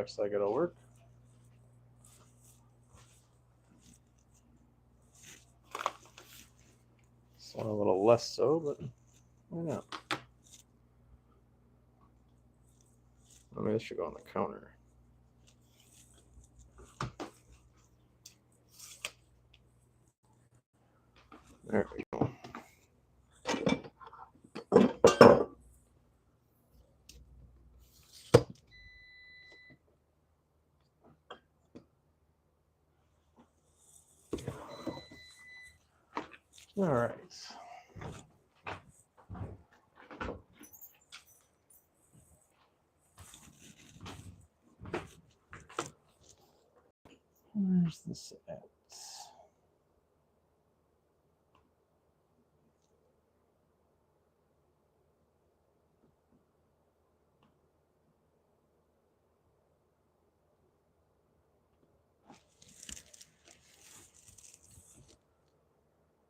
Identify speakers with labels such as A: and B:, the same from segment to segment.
A: looks like it'll work. This one a little less so, but why not? I mean, this should go on the counter. There we go. All right. Where's this at?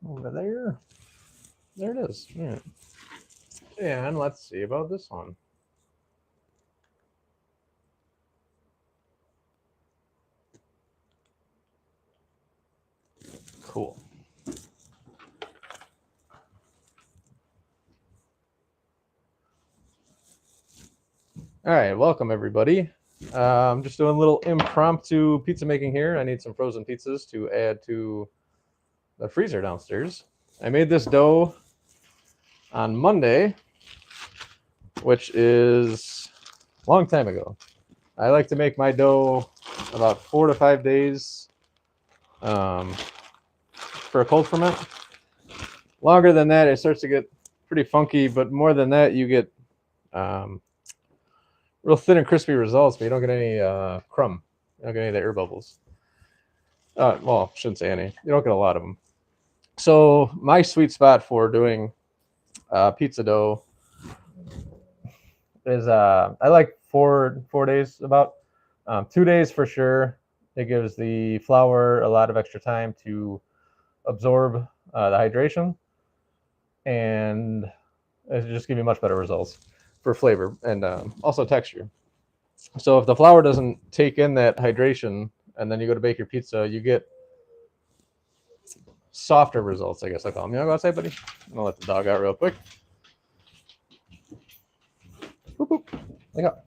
A: Over there. There it is. Yeah. And let's see about this one. Cool. All right, welcome everybody. I'm just doing a little impromptu pizza making here. I need some frozen pizzas to add to the freezer downstairs. I made this dough on Monday, which is a long time ago. I like to make my dough about 4 to 5 days for a cold ferment. Longer than that, it starts to get pretty funky, but more than that, you get real thin and crispy results, but you don't get any crumb. You don't get any of the air bubbles. Well, I shouldn't say any. You don't get a lot of them. So my sweet spot for doing pizza dough is I like 4 days about. 2 days for sure. It gives the flour a lot of extra time to absorb the hydration, and it just give you much better results for flavor and also texture. So if the flour doesn't take in that hydration and then you go to bake your pizza, you get softer results, I guess I call them. You want to go outside, buddy? I'm gonna let the dog out real quick. Boop, boop. Wake up.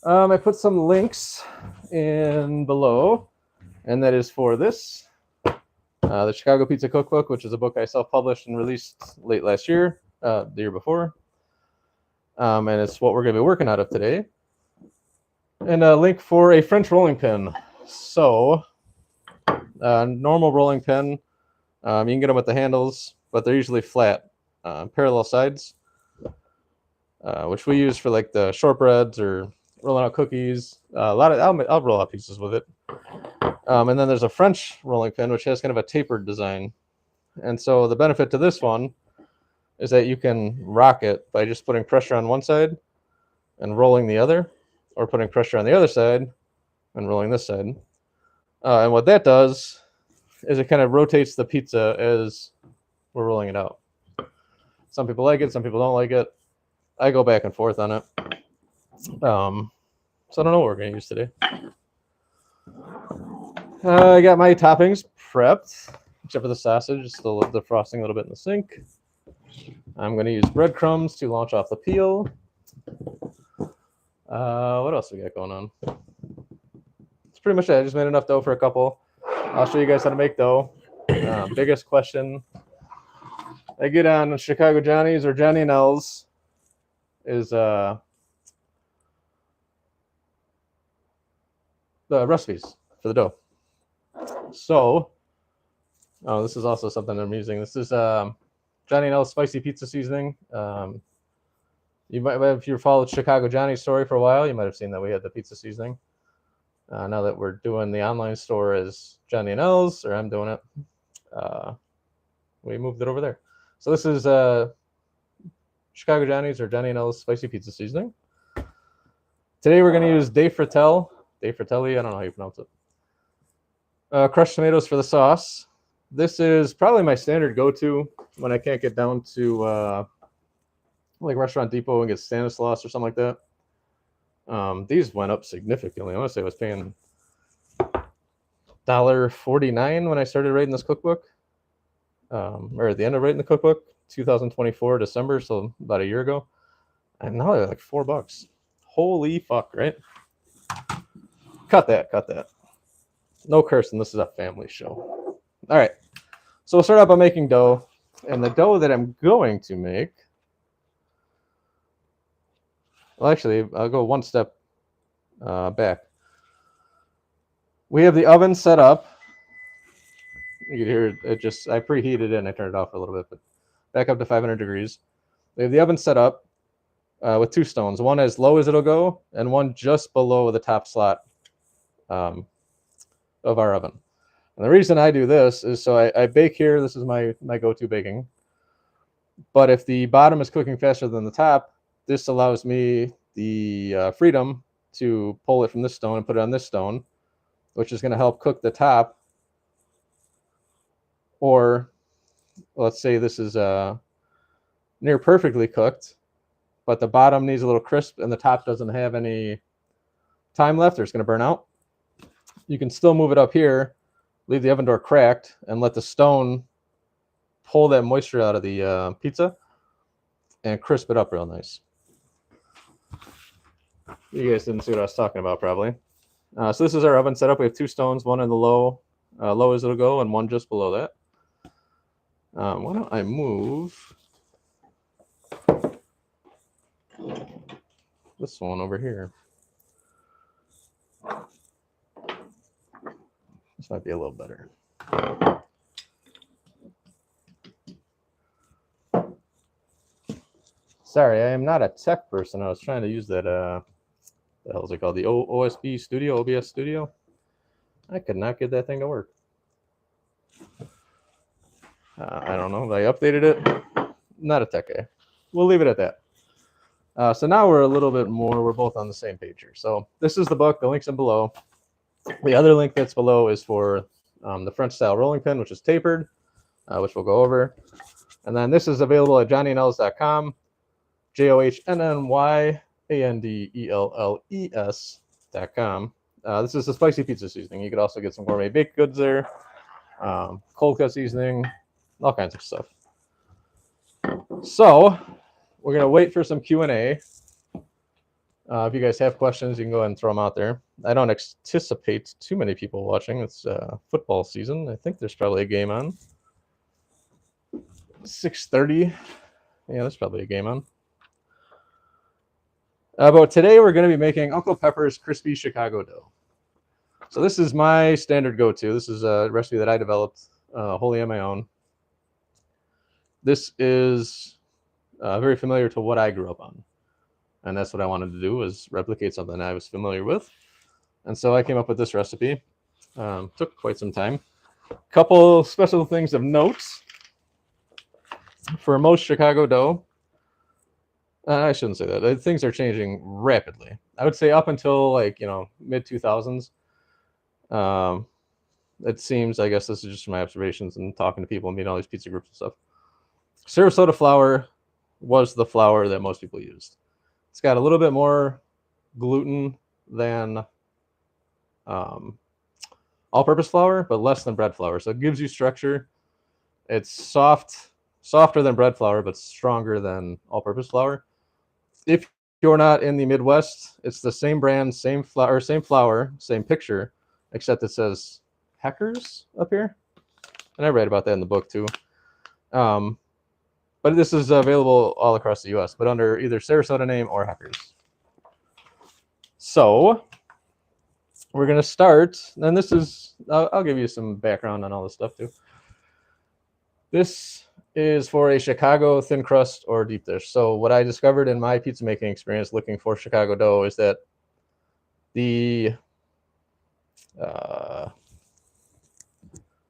A: I put some links in below, and that is for this, the Chicago Pizza Cookbook, which is a book I self-published and released late last year, the year before, and it's what we're going to be working out of today, and a link for a French rolling pin. So, normal rolling pin, you can get them with the handles, but they're usually flat, parallel sides, which we use for like the shortbreads or rolling out cookies. I'll roll out pieces with it. And then there's a French rolling pin, which has kind of a tapered design. And so the benefit to this one is that you can rock it by just putting pressure on one side and rolling the other, or putting pressure on the other side and rolling this side. And what that does is it kind of rotates the pizza as we're rolling it out. Some people like it, some people don't like it. I go back and forth on it. So I don't know what we're going to use today. I got my toppings prepped, except for the sausage. Still the frosting a little bit in the sink. I'm going to use breadcrumbs to launch off the peel. What else we got going on? It's pretty much it. I just made enough dough for a couple. I'll show you guys how to make dough. Biggest question I get on Chicago Johnny's or Johnny and L's is the recipes for the dough. So, this is also something I'm using. This is Johnny and L's spicy pizza seasoning. You might have, if you followed Chicago Johnny's story for a while, you might have seen that we had the pizza seasoning. Now that we're doing the online store as Johnny and L's, or I'm doing it, we moved it over there. So this is Chicago Johnny's or Johnny and L's spicy pizza seasoning. Today we're going to use De Fratelli, I don't know how you pronounce it. Crushed tomatoes for the sauce. This is probably my standard go-to when I can't get down to like Restaurant Depot and get Stanislaus or something like that. These went up significantly. I want to say I was paying $1.49 when I started writing this cookbook, or at the end of writing the cookbook, 2024 December, so about a year ago. And now they're like $4. Holy fuck, right? Cut that. No cursing. This is a family show. All right. So we'll start out by making dough. And the dough that I'm going to make, well, actually, I'll go one step back. We have the oven set up. You can hear it just, I preheated it and I turned it off a little bit, but back up to 500 degrees. We have the oven set up with two stones, one as low as it'll go and one just below the top slot of our oven. And the reason I do this is so I bake here. This is my go-to baking. But if the bottom is cooking faster than the top, this allows me the freedom to pull it from this stone and put it on this stone, which is going to help cook the top. Or let's say this is near perfectly cooked, but the bottom needs a little crisp and the top doesn't have any time left, or it's going to burn out. You can still move it up here, leave the oven door cracked, and let the stone pull that moisture out of the pizza and crisp it up real nice. You guys didn't see what I was talking about, probably. So this is our oven setup. We have two stones, one in the low as it'll go, and one just below that. Why don't I move this one over here? This might be a little better. Sorry, I am not a tech person. I was trying to use that, what the hell is it called? The OSB Studio, OBS Studio. I could not get that thing to work. I don't know. I updated it. Not a tech guy. We'll leave it at that. So now we're a little bit more, we're both on the same page here. So this is the book. The link's in below. The other link that's below is for the French style rolling pin, which is tapered, which we'll go over. And then this is available at johnnyandels.com, JohnnyAndelles.com. This is the spicy pizza seasoning. You could also get some gourmet baked goods there, cold cut seasoning, all kinds of stuff. So we're going to wait for some Q&A. If you guys have questions, you can go ahead and throw them out there. I don't anticipate too many people watching. It's football season. I think there's probably a game on. 6:30. Yeah, there's probably a game on. But today we're going to be making Uncle Pepper's Crispy Chicago Dough. So this is my standard go-to. This is a recipe that I developed wholly on my own. This is very familiar to what I grew up on. And that's what I wanted to do, was replicate something I was familiar with. And so I came up with this recipe. Took quite some time. Couple special things of note. For most Chicago dough, I shouldn't say that. Things are changing rapidly. I would say up until mid 2000s. It seems, I guess this is just my observations and talking to people and meeting all these pizza groups and stuff. Sarasota flour was the flour that most people used. It's got a little bit more gluten than all-purpose flour, but less than bread flour. So it gives you structure. It's softer than bread flour, but stronger than all-purpose flour. If you're not in the Midwest, it's the same brand, same flour, same picture, except it says Heckers up here. And I write about that in the book too. But this is available all across the U.S., but under either Sarasota name or Heckers. So we're going to start, and this is, I'll give you some background on all this stuff too. This is for a Chicago thin crust or deep dish. So what I discovered in my pizza making experience looking for Chicago dough is that the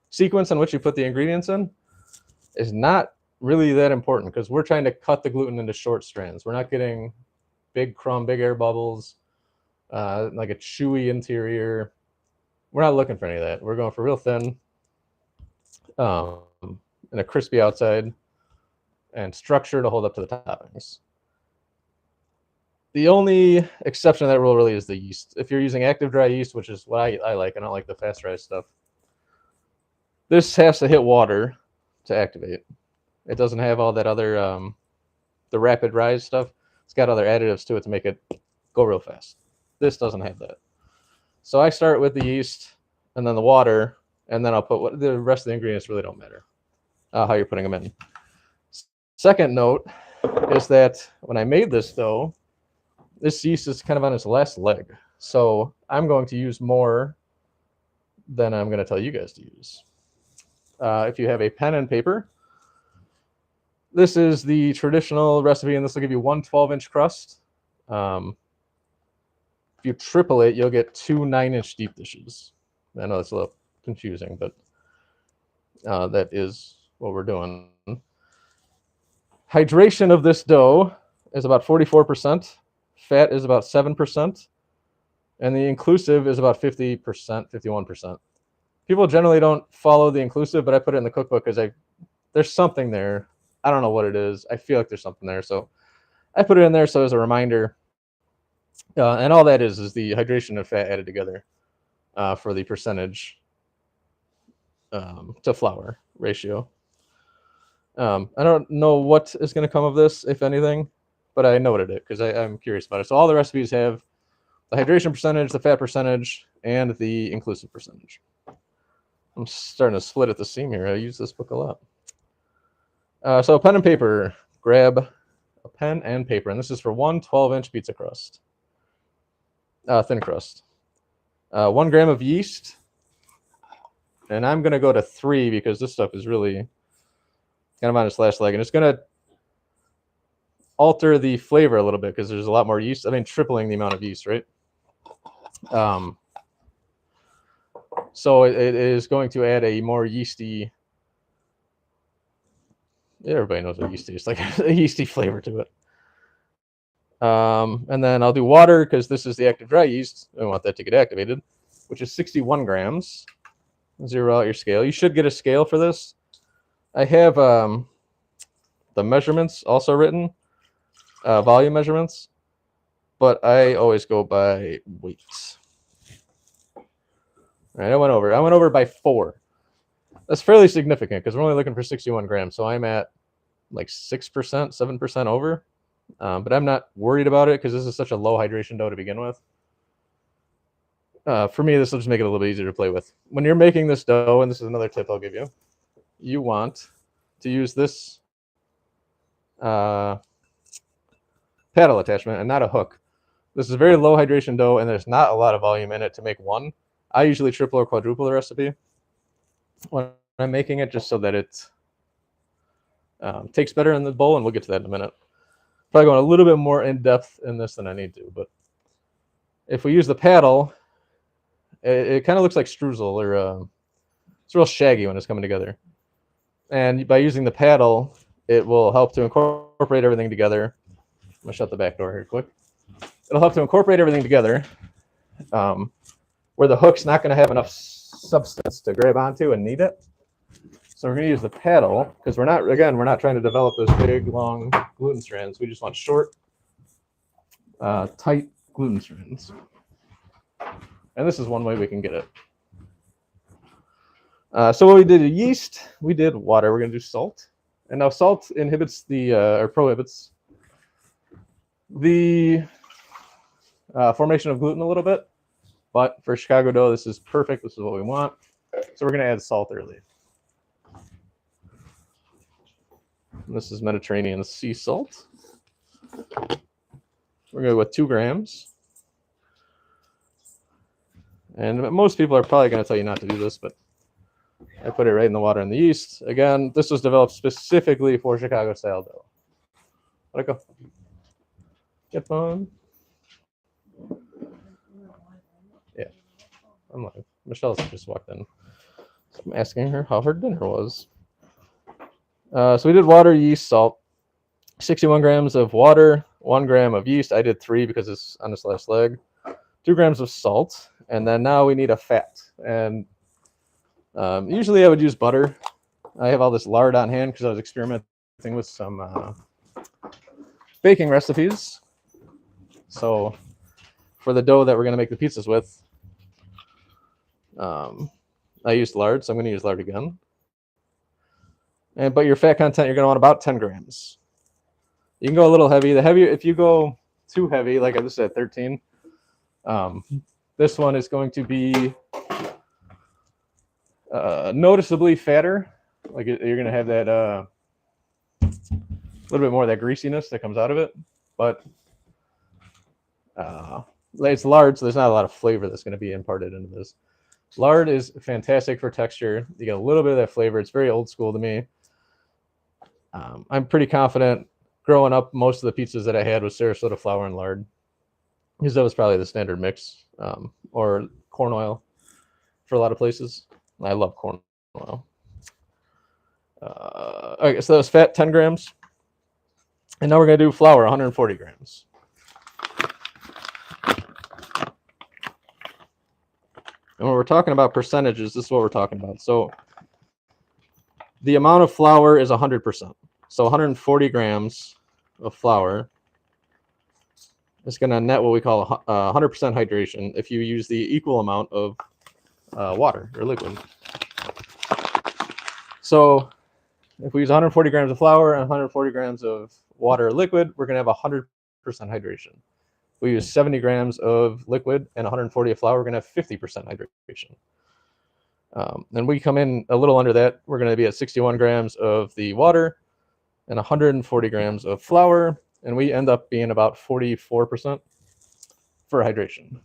A: sequence in which you put the ingredients in is not really that important, because we're trying to cut the gluten into short strands. We're not getting big crumb, big air bubbles. like a chewy interior. We're not looking for any of that. We're going for real thin, and a crispy outside, and structure to hold up to the toppings. The only exception to that rule really is the yeast. If you're using active dry yeast, which is what I like, I don't like the fast dry stuff. This has to hit water to activate. It doesn't have all that other, the rapid rise stuff. It's got other additives to it to make it go real fast. This doesn't have that. So I start with the yeast and then the water, and then I'll put what the rest of the ingredients really don't matter how you're putting them in. Second note is that when I made this dough, this yeast is kind of on its last leg. So I'm going to use more than I'm going to tell you guys to use. If you have a pen and paper, this is the traditional recipe, and this will give you one 12-inch crust. If you triple it, you'll get 2 9-inch deep dishes. I know it's a little confusing, but that is what we're doing. Hydration of this dough is about 44%. Fat is about 7%. And the inclusive is about 50%, 51%. People generally don't follow the inclusive, but I put it in the cookbook because there's something there. I don't know what it is. I feel like there's something there. So I put it in there so as a reminder. And all that is the hydration and fat added together for the percentage to flour ratio. I don't know what is going to come of this, if anything, but I noted it because I'm curious about it. So all the recipes have the hydration percentage, the fat percentage, and the inclusive percentage. I'm starting to split at the seam here. I use this book a lot. So pen and paper. Grab a pen and paper, and this is for one 12-inch pizza crust. Thin crust. 1 gram of yeast, and I'm going to go to 3 because this stuff is really kind of on its last leg, and it's going to alter the flavor a little bit because there's a lot more yeast. I mean, tripling the amount of yeast, right? So it is going to add a more yeasty. Everybody knows what yeasty is, like a yeasty flavor to it. And then I'll do water because this is the active dry yeast. I want that to get activated, which is 61 grams. Zero out your scale. You should get a scale for this. I have the measurements also written, volume measurements, but I always go by weights. All right, I went over by 4. That's fairly significant because we're only looking for 61 grams. So I'm at like 6%, 7% over. But I'm not worried about it because this is such a low hydration dough to begin with. For me, this will just make it a little bit easier to play with. When you're making this dough, and this is another tip I'll give you, you want to use this paddle attachment and not a hook. This is a very low hydration dough, and there's not a lot of volume in it to make one. I usually triple or quadruple the recipe when I'm making it just so that it takes better in the bowl, and we'll get to that in a minute. Probably going a little bit more in depth in this than I need to, but if we use the paddle, it kind of looks like streusel, or it's real shaggy when it's coming together. And by using the paddle, it will help to incorporate everything together. I'm gonna shut the back door here quick. It'll help to incorporate everything together, where the hook's not going to have enough substance to grab onto and knead it. So we're going to use the paddle because we're not trying to develop those big, long gluten strands. We just want short, tight gluten strands. And this is one way we can get it. So what we did yeast, we did water. We're going to do salt. And now salt inhibits or prohibits the formation of gluten a little bit. But for Chicago dough, this is perfect. This is what we want. So we're going to add salt early. And this is Mediterranean sea salt. We're going to go with 2 grams. And most people are probably going to tell you not to do this, but I put it right in the water and the yeast. Again, this was developed specifically for Chicago style dough. Let it go. Get fun. Yeah, I'm live. Michelle's just walked in. So I'm asking her how her dinner was. So we did water, yeast, salt. 61 grams of water, 1 gram of yeast. I did 3 because it's on this last leg. 2 grams of salt, and then now we need a fat. And usually I would use butter. I have all this lard on hand because I was experimenting with some baking recipes. So for the dough that we're going to make the pizzas with, I used lard, so I'm going to use lard again. But your fat content, you're going to want about 10 grams. You can go a little heavy. The heavier, if you go too heavy, like this is at 13, this one is going to be noticeably fatter. Like you're going to have that a little bit more of that greasiness that comes out of it. But it's lard, so there's not a lot of flavor that's going to be imparted into this. Lard is fantastic for texture. You get a little bit of that flavor. It's very old school to me. I'm pretty confident growing up, most of the pizzas that I had was Sarasota flour and lard, because that was probably the standard mix, or corn oil for a lot of places. I love corn oil. Okay, so that was fat, 10 grams. And now we're going to do flour, 140 grams. And when we're talking about percentages, this is what we're talking about. So the amount of flour is 100%. So 140 grams of flour is going to net what we call 100% hydration if you use the equal amount of water or liquid. So if we use 140 grams of flour and 140 grams of water or liquid, we're going to have 100% hydration. We use 70 grams of liquid and 140 of flour, we're going to have 50% hydration. And we come in a little under that. We're going to be at 61 grams of the water and 140 grams of flour, and we end up being about 44% for hydration.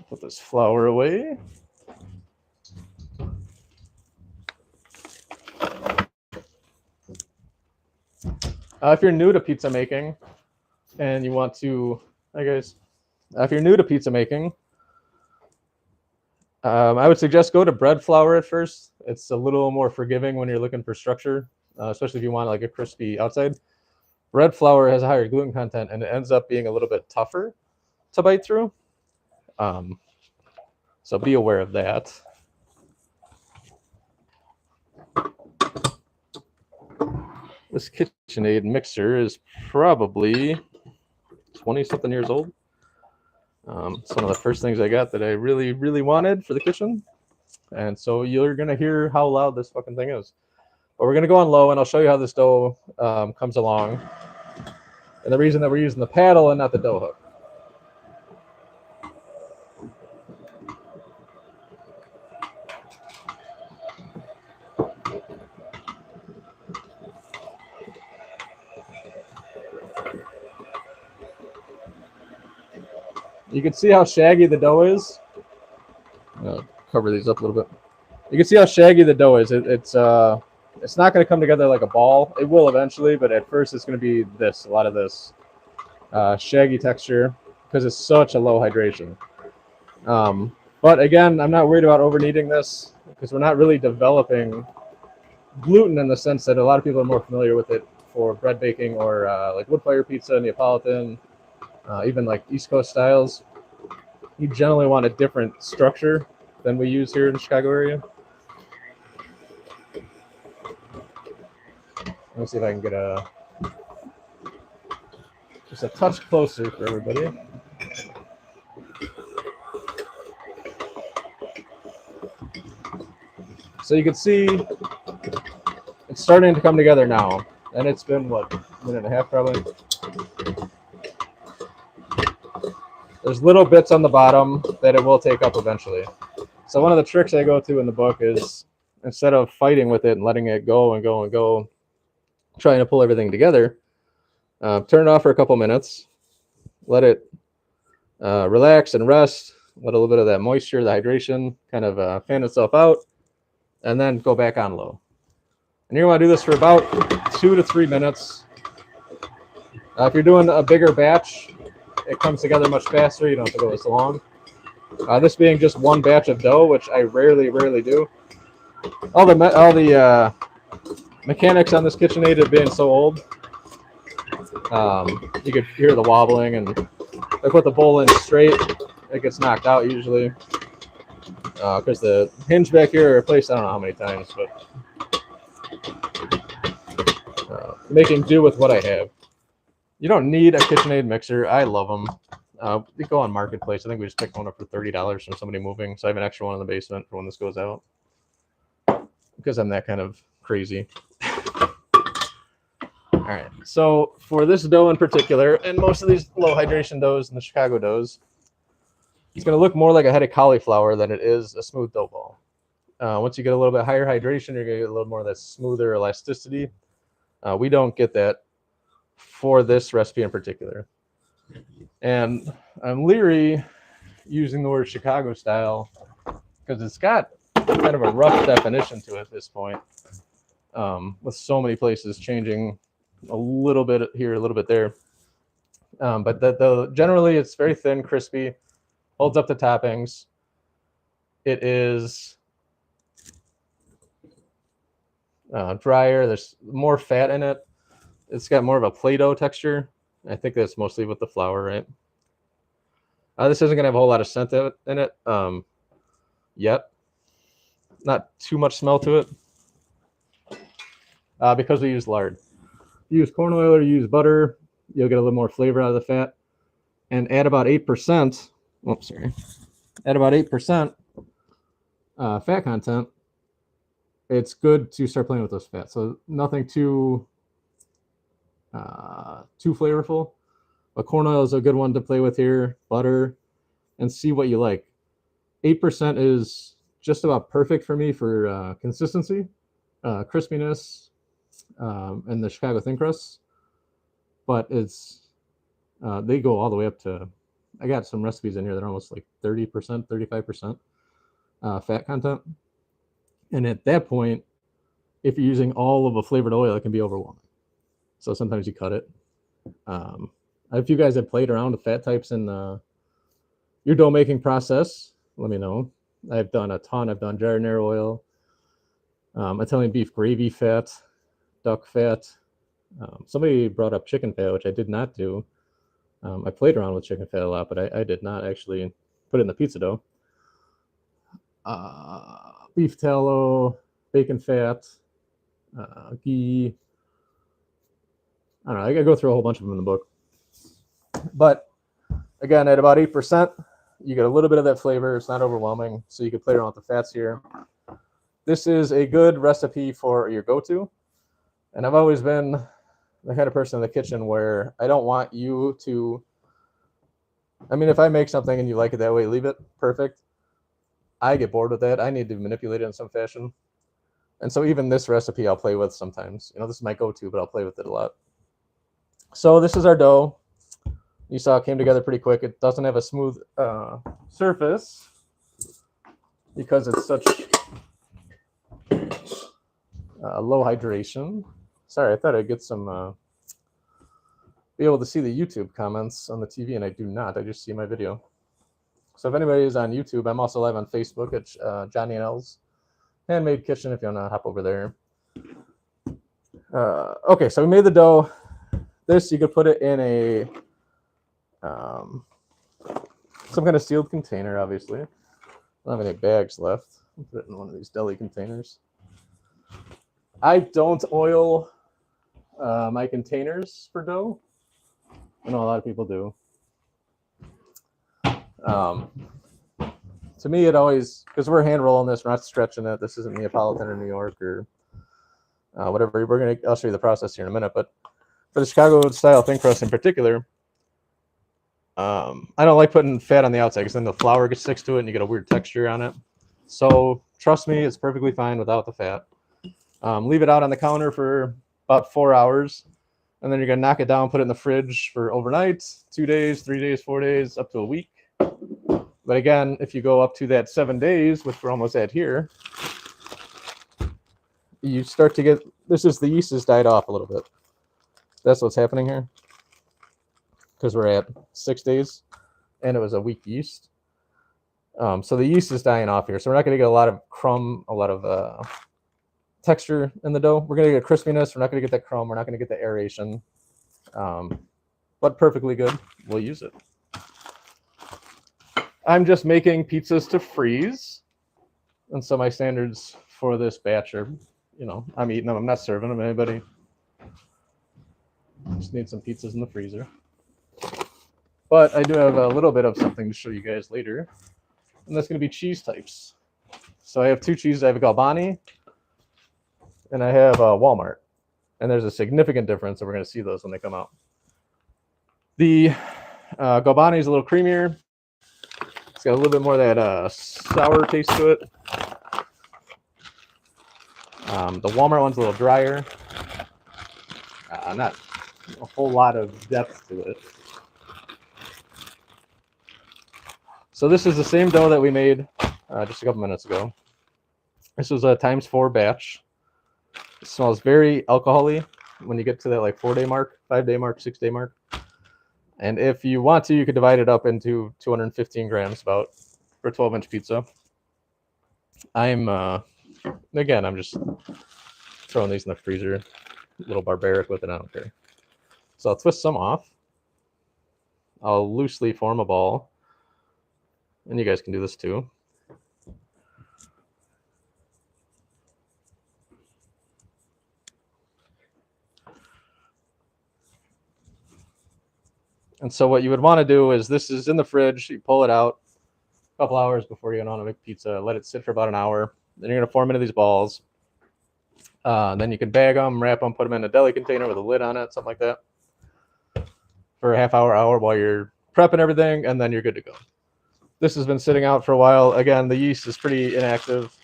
A: Put this flour away. If you're new to pizza making and you want to, hi guys, if you're new to pizza making, I would suggest go to bread flour at first. It's a little more forgiving when you're looking for structure, especially if you want like a crispy outside. Bread flour has a higher gluten content and it ends up being a little bit tougher to bite through. So be aware of that. This KitchenAid mixer is probably 20-something years old. It's one of the first things I got that I really, really wanted for the kitchen. And so you're going to hear how loud this fucking thing is. But we're going to go on low, and I'll show you how this dough comes along. And the reason that we're using the paddle and not the dough hook. You can see how shaggy the dough is. I'll cover these up a little bit. You can see how shaggy the dough is. It's not going to come together like a ball. It will eventually, but at first it's going to be a lot of this shaggy texture because it's such a low hydration. But again, I'm not worried about over kneading this because we're not really developing gluten in the sense that a lot of people are more familiar with it for bread baking or like wood fire pizza, Neapolitan. Even like East Coast styles, you generally want a different structure than we use here in the Chicago area. Let me see if I can get just a touch closer for everybody. So you can see it's starting to come together now, and it's been what, a minute and a half probably. There's little bits on the bottom that it will take up eventually. So one of the tricks I go to in the book is instead of fighting with it and letting it go and go and go, trying to pull everything together, turn it off for a couple minutes, let it relax and rest, let a little bit of that moisture, the hydration kind of fan itself out, and then go back on low. And you're going to want to do this for about 2 to 3 minutes. If you're doing a bigger batch, it comes together much faster. You don't have to go as long. This being just one batch of dough, which I rarely do. All the mechanics on this KitchenAid have been so old You could hear the wobbling, and I put the bowl in straight, it gets knocked out usually. Because the hinge back here are replaced I don't know how many times, but making do with what I have. You don't need a KitchenAid mixer. I love them. You go on Marketplace. I think we just picked one up for $30 from somebody moving. So I have an extra one in the basement for when this goes out. Because I'm that kind of crazy. All right. So for this dough in particular, and most of these low hydration doughs and the Chicago doughs, it's going to look more like a head of cauliflower than it is a smooth dough ball. Once you get a little bit higher hydration, you're going to get a little more of that smoother elasticity. We don't get that for this recipe in particular. And I'm leery using the word Chicago style because it's got kind of a rough definition to it at this point, with so many places changing a little bit here, a little bit there. But generally it's very thin, crispy, holds up the toppings. It is drier. There's more fat in it. It's got more of a Play-Doh texture. I think that's mostly with the flour, right? This isn't going to have a whole lot of scent in it yet. Not too much smell to it because we use lard. If you use corn oil or you use butter, you'll get a little more flavor out of the fat. And add about 8%. Oops, sorry. At about 8% fat content, it's good to start playing with those fats. So nothing too flavorful. But corn oil is a good one to play with here. Butter, and see what you like. 8% is just about perfect for me for consistency, crispiness, and the Chicago thin crusts. But it's they go all the way up to. I got some recipes in here that are almost like 30%, 35% fat content. And at that point, if you're using all of a flavored oil, it can be overwhelming. So sometimes you cut it. If you guys have played around with fat types in your dough making process, let me know. I've done a ton. I've done jardinere oil, Italian beef gravy fat, duck fat. Somebody brought up chicken fat, which I did not do. I played around with chicken fat a lot, but I did not actually put it in the pizza dough. Beef tallow, bacon fat, ghee. I don't know. I gotta go through a whole bunch of them in the book. But again, at about 8%, you get a little bit of that flavor. It's not overwhelming, so you can play around with the fats here. This is a good recipe for your go-to. And I've always been the kind of person in the kitchen where I don't want you to, I mean, if I make something and you like it that way, leave it, perfect. I get bored with that. I need to manipulate it in some fashion. And so even this recipe I'll play with sometimes. You know, this is my go-to, but I'll play with it a lot. So this is our dough. You saw it came together pretty quick. It doesn't have a smooth surface because it's such low hydration. Sorry, I thought I'd get some, be able to see the YouTube comments on the TV, and I do not. I just see my video. So if anybody is on YouTube, I'm also live on Facebook at Johnny and L's Handmade Kitchen if you want to hop over there. Okay, so we made the dough. This, you could put it in a some kind of sealed container, obviously. I don't have any bags left. I'll put it in one of these deli containers. I don't oil my containers for dough. I know a lot of people do. To me, it always, because we're hand rolling this, we're not stretching it. This isn't Neapolitan or New York or whatever. I'll show you the process here in a minute. But for the Chicago style thin crust in particular, I don't like putting fat on the outside because then the flour gets sticks to it and you get a weird texture on it. So trust me, it's perfectly fine without the fat. Leave it out on the counter for about 4 hours. And then you're going to knock it down, put it in the fridge for overnight, 2 days, 3 days, 4 days, up to a week. But again, if you go up to that 7 days, which we're almost at here, you start to get, this is the yeast has died off a little bit. That's what's happening here. Because we're at 6 days and it was a weak yeast. So the yeast is dying off here. So we're not going to get a lot of crumb, a lot of texture in the dough. We're going to get crispiness. We're not going to get that crumb. We're not going to get the aeration. but perfectly good. We'll use it. I'm just making pizzas to freeze. And so my standards for this batch are, I'm eating them. I'm not serving them to anybody. Just need some pizzas in the freezer. But I do have a little bit of something to show you guys later. And that's going to be cheese types. So I have two cheeses. I have a Galbani and I have a Walmart. And there's a significant difference, and we're going to see those when they come out. The Galbani is a little creamier. It's got a little bit more of that sour taste to it. The Walmart one's a little drier. Not a whole lot of depth to it. So this is the same dough that we made just a couple minutes ago. This was a ×4 batch. It smells very alcohol-y when you get to that like 4-day mark, 5-day mark, 6-day mark. And if you want to, you could divide it up into 215 grams about for a 12-inch pizza. I'm just throwing these in the freezer. A little barbaric with it, I don't care. So I'll twist some off. I'll loosely form a ball. And you guys can do this too. And so what you would want to do is, this is in the fridge. You pull it out a couple hours before you're going to make pizza. Let it sit for about an hour. Then you're going to form into these balls. Then you can bag them, wrap them, put them in a deli container with a lid on it, something like that, for a half hour while you're prepping everything, and then you're good to go. This has been sitting out for a while. Again, the yeast is pretty inactive.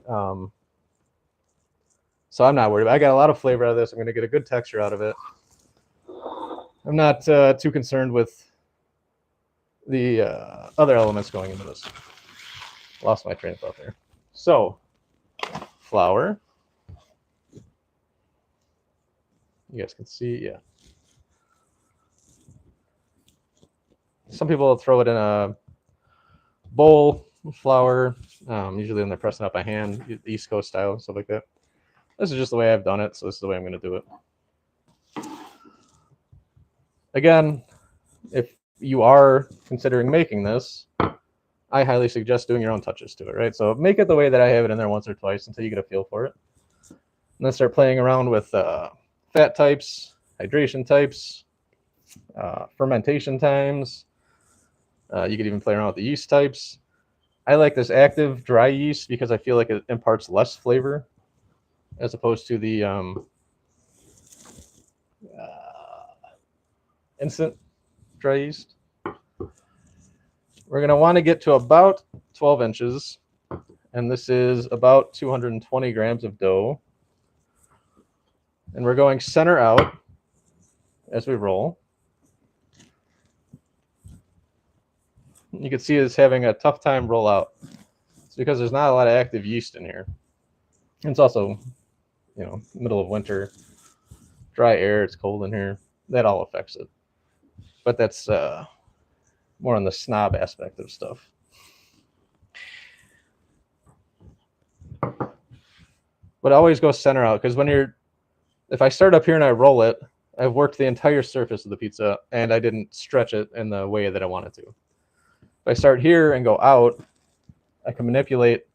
A: So I'm not worried. I got a lot of flavor out of this. I'm going to get a good texture out of it. I'm not too concerned with the other elements going into this. Lost my train of thought there. So, flour. You guys can see, yeah. Some people will throw it in a bowl of flour, usually when they're pressing up by hand, East Coast style, stuff like that. This is just the way I've done it, so this is the way I'm going to do it. Again, if you are considering making this, I highly suggest doing your own touches to it, right? So make it the way that I have it in there once or twice until you get a feel for it. And then start playing around with fat types, hydration types, fermentation times. You could even play around with the yeast types. I like this active dry yeast because I feel like it imparts less flavor as opposed to the instant dry yeast. We're going to want to get to about 12 inches, and this is about 220 grams of dough. And we're going center out as we roll. You can see it's having a tough time roll out. It's because there's not a lot of active yeast in here. And it's also, middle of winter, dry air, it's cold in here. That all affects it. But that's more on the snob aspect of stuff. But I always go center out, because if I start up here and I roll it, I've worked the entire surface of the pizza and I didn't stretch it in the way that I wanted to. If I start here and go out, I can manipulate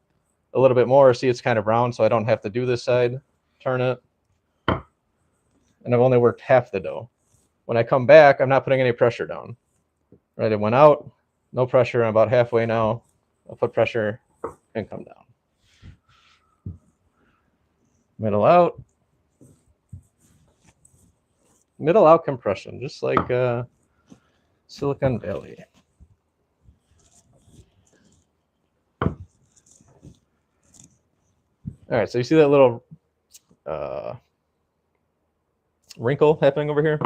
A: a little bit more. See, it's kind of round, so I don't have to do this side, turn it. And I've only worked half the dough. When I come back, I'm not putting any pressure down. Right, it went out, no pressure. I'm about halfway now. I'll put pressure and come down. Middle out. Middle out compression, just like Silicon Valley. All right, so you see that little wrinkle happening over here?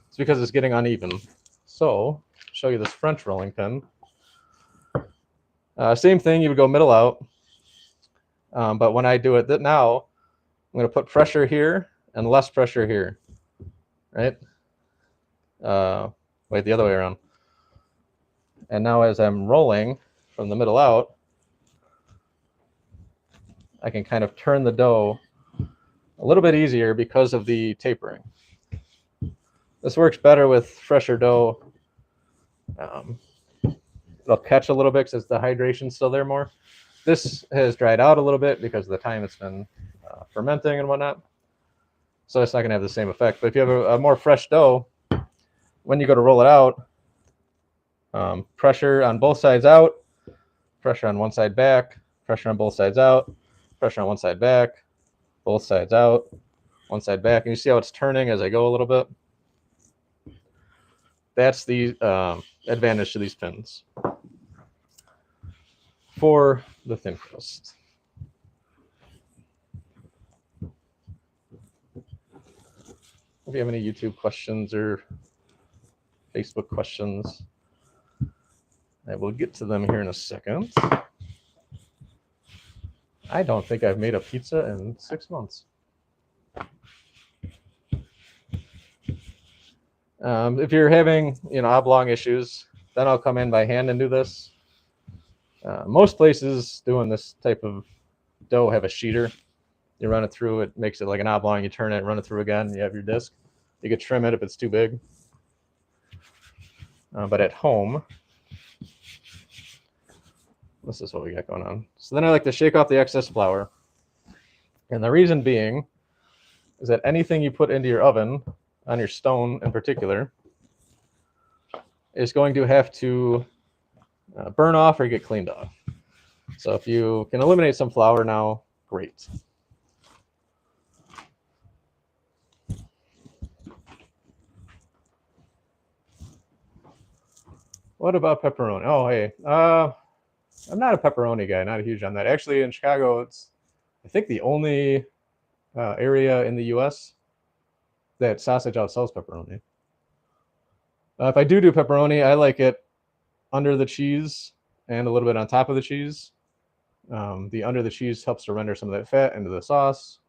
A: It's because it's getting uneven. So, show you this French rolling pin. Same thing, you would go middle out. But when I do it now, I'm going to put pressure here and less pressure here. Right? Wait, the other way around. And now as I'm rolling from the middle out, I can kind of turn the dough a little bit easier because of the tapering. This works better with fresher dough. It'll catch a little bit because the hydration's still there more. This has dried out a little bit because of the time it's been fermenting and whatnot. So it's not going to have the same effect. But if you have a more fresh dough, when you go to roll it out, pressure on both sides out, pressure on one side back, pressure on both sides out, pressure on one side back, both sides out, one side back. And you see how it's turning as I go a little bit? That's the advantage to these pins for the thin crust. If you have any YouTube questions or Facebook questions, I will get to them here in a second. I don't think I've made a pizza in 6 months. If you're having, oblong issues, then I'll come in by hand and do this. Most places doing this type of dough have a sheeter. You run it through, it makes it like an oblong, you turn it, run it through again, you have your disc. You could trim it if it's too big. But at home, this is what we got going on. So then I like to shake off the excess flour. And the reason being is that anything you put into your oven, on your stone in particular, is going to have to burn off or get cleaned off. So if you can eliminate some flour now, great. What about pepperoni? Oh, hey, I'm not a pepperoni guy, not a huge on that. Actually, in Chicago, it's, I think, the only area in the U.S. that Sausage House sells pepperoni. If I do pepperoni, I like it under the cheese and a little bit on top of the cheese. The under the cheese helps to render some of that fat into the sauce.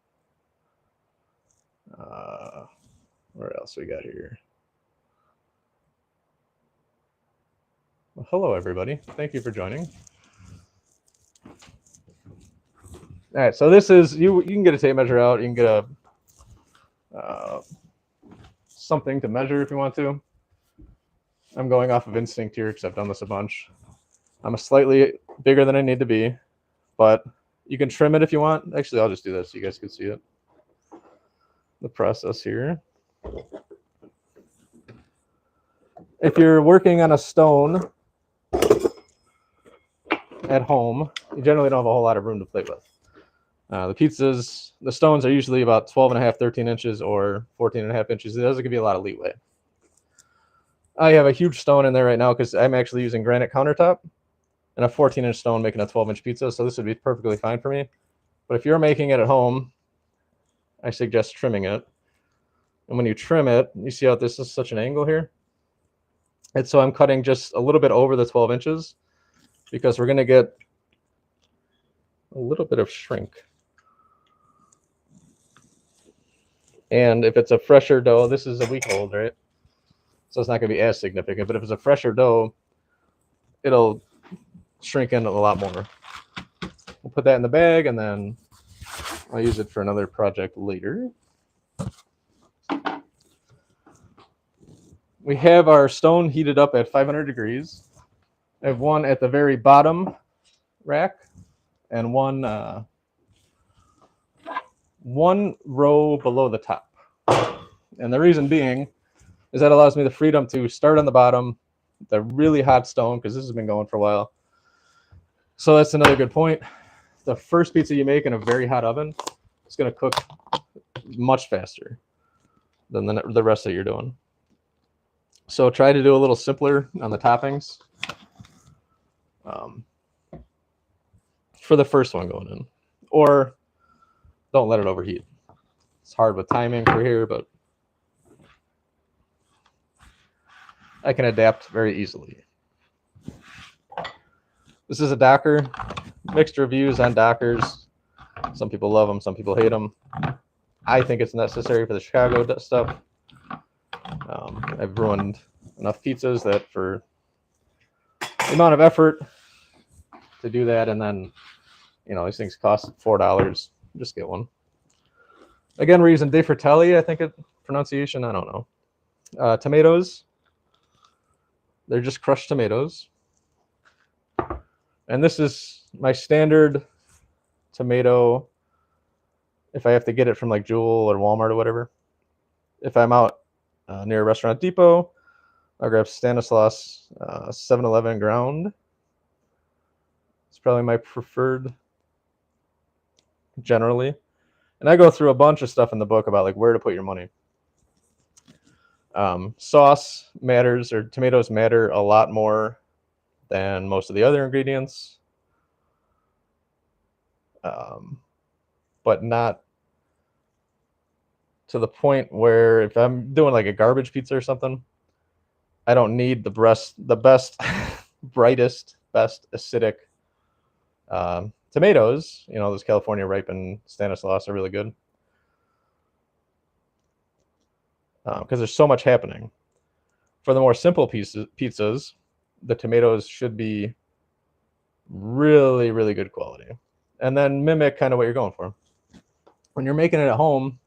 A: Where else we got here? Well, hello, everybody. Thank you for joining. All right, so this is, you can get a tape measure out. You can get a something to measure if you want to. I'm going off of instinct here because I've done this a bunch. I'm slightly bigger than I need to be, but you can trim it if you want. Actually, I'll just do this so you guys can see it. The process here. If you're working on a stone at home, you generally don't have a whole lot of room to play with. The stones are usually about 12.5, 13 inches or 14.5 inches. It doesn't give you a lot of leeway. I have a huge stone in there right now because I'm actually using granite countertop and a 14-inch stone making a 12-inch pizza, so this would be perfectly fine for me. But if you're making it at home, I suggest trimming it. And when you trim it, you see how this is such an angle here? And so I'm cutting just a little bit over the 12 inches because we're going to get a little bit of shrink. And if it's a fresher dough, this is a week old, right? So it's not going to be as significant. But if it's a fresher dough, it'll shrink in a lot more. We'll put that in the bag, and then I'll use it for another project later. We have our stone heated up at 500 degrees. I have one at the very bottom rack and one row below the top. And the reason being is that allows me the freedom to start on the bottom, the really hot stone, because this has been going for a while. So that's another good point. The first pizza you make in a very hot oven is going to cook much faster than the rest that you're doing. So try to do a little simpler on the toppings for the first one going in. Or don't let it overheat. It's hard with timing for here, but I can adapt very easily. This is a Docker. Mixed reviews on Dockers. Some people love them, some people hate them. I think it's necessary for the Chicago stuff. I've ruined enough pizzas that for the amount of effort to do that, and then, these things cost $4. Just get one. Again, we're using De Fratelli, I think it pronunciation, I don't know. Tomatoes. They're just crushed tomatoes. And this is my standard tomato if I have to get it from like Jewel or Walmart or whatever. If I'm out near Restaurant Depot, I'll grab Stanislaus 7-Eleven ground. It's probably my preferred generally. And I go through a bunch of stuff in the book about like where to put your money. Sauce matters, or tomatoes matter a lot more than most of the other ingredients. But not to the point where if I'm doing like a garbage pizza or something, I don't need the best, brightest, best acidic tomatoes. You know, those California ripened Stanislaus are really good because there's so much happening. For the more simple pizzas, the tomatoes should be really, really good quality, and then mimic kind of what you're going for. When you're making it at home,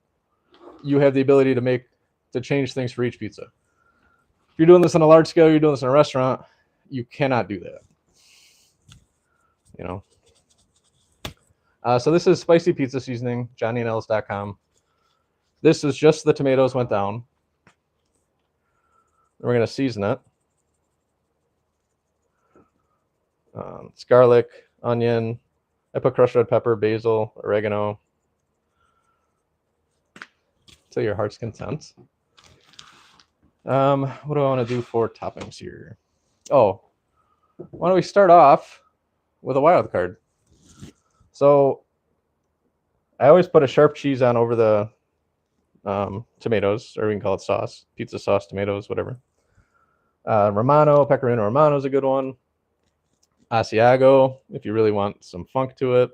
A: you have the ability to change things for each pizza. If you're doing this on a large scale, you're doing this in a restaurant, you cannot do that. You know. So this is spicy pizza seasoning, johnnyandels.com. This is just the tomatoes went down. We're going to season it. It's garlic, onion. I put crushed red pepper, basil, oregano. To your heart's content. What do I want to do for toppings here? Oh, why don't we start off with a wild card? So I always put a sharp cheese on over the tomatoes, or we can call it sauce, pizza sauce, tomatoes, whatever. Romano, Pecorino Romano is a good one. Asiago, if you really want some funk to it.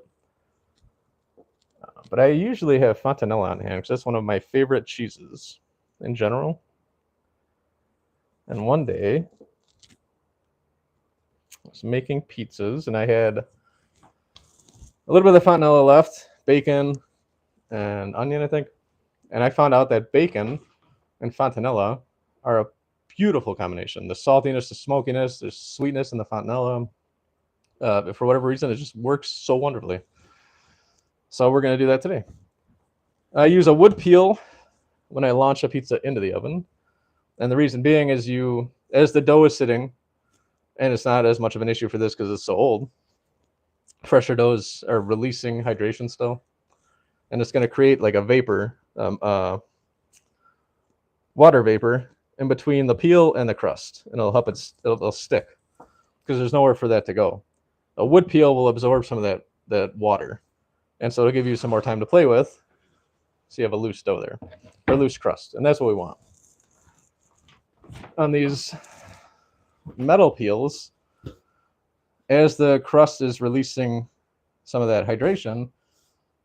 A: But I usually have Fontanella on hand because that's one of my favorite cheeses in general. And one day, I was making pizzas, and I had a little bit of Fontanella left, bacon and onion, I think. And I found out that bacon and Fontanella are a beautiful combination. The saltiness, the smokiness, there's sweetness in the Fontanella. For whatever reason, it just works so wonderfully. So we're going to do that today. I use a wood peel when I launch a pizza into the oven. And the reason being is as the dough is sitting, and it's not as much of an issue for this because it's so old, fresher doughs are releasing hydration still. And it's going to create like a vapor, water vapor in between the peel and the crust. And it'll stick because there's nowhere for that to go. A wood peel will absorb some of that water. And so it'll give you some more time to play with. So you have a loose dough there, or loose crust. And that's what we want. On these metal peels, as the crust is releasing some of that hydration,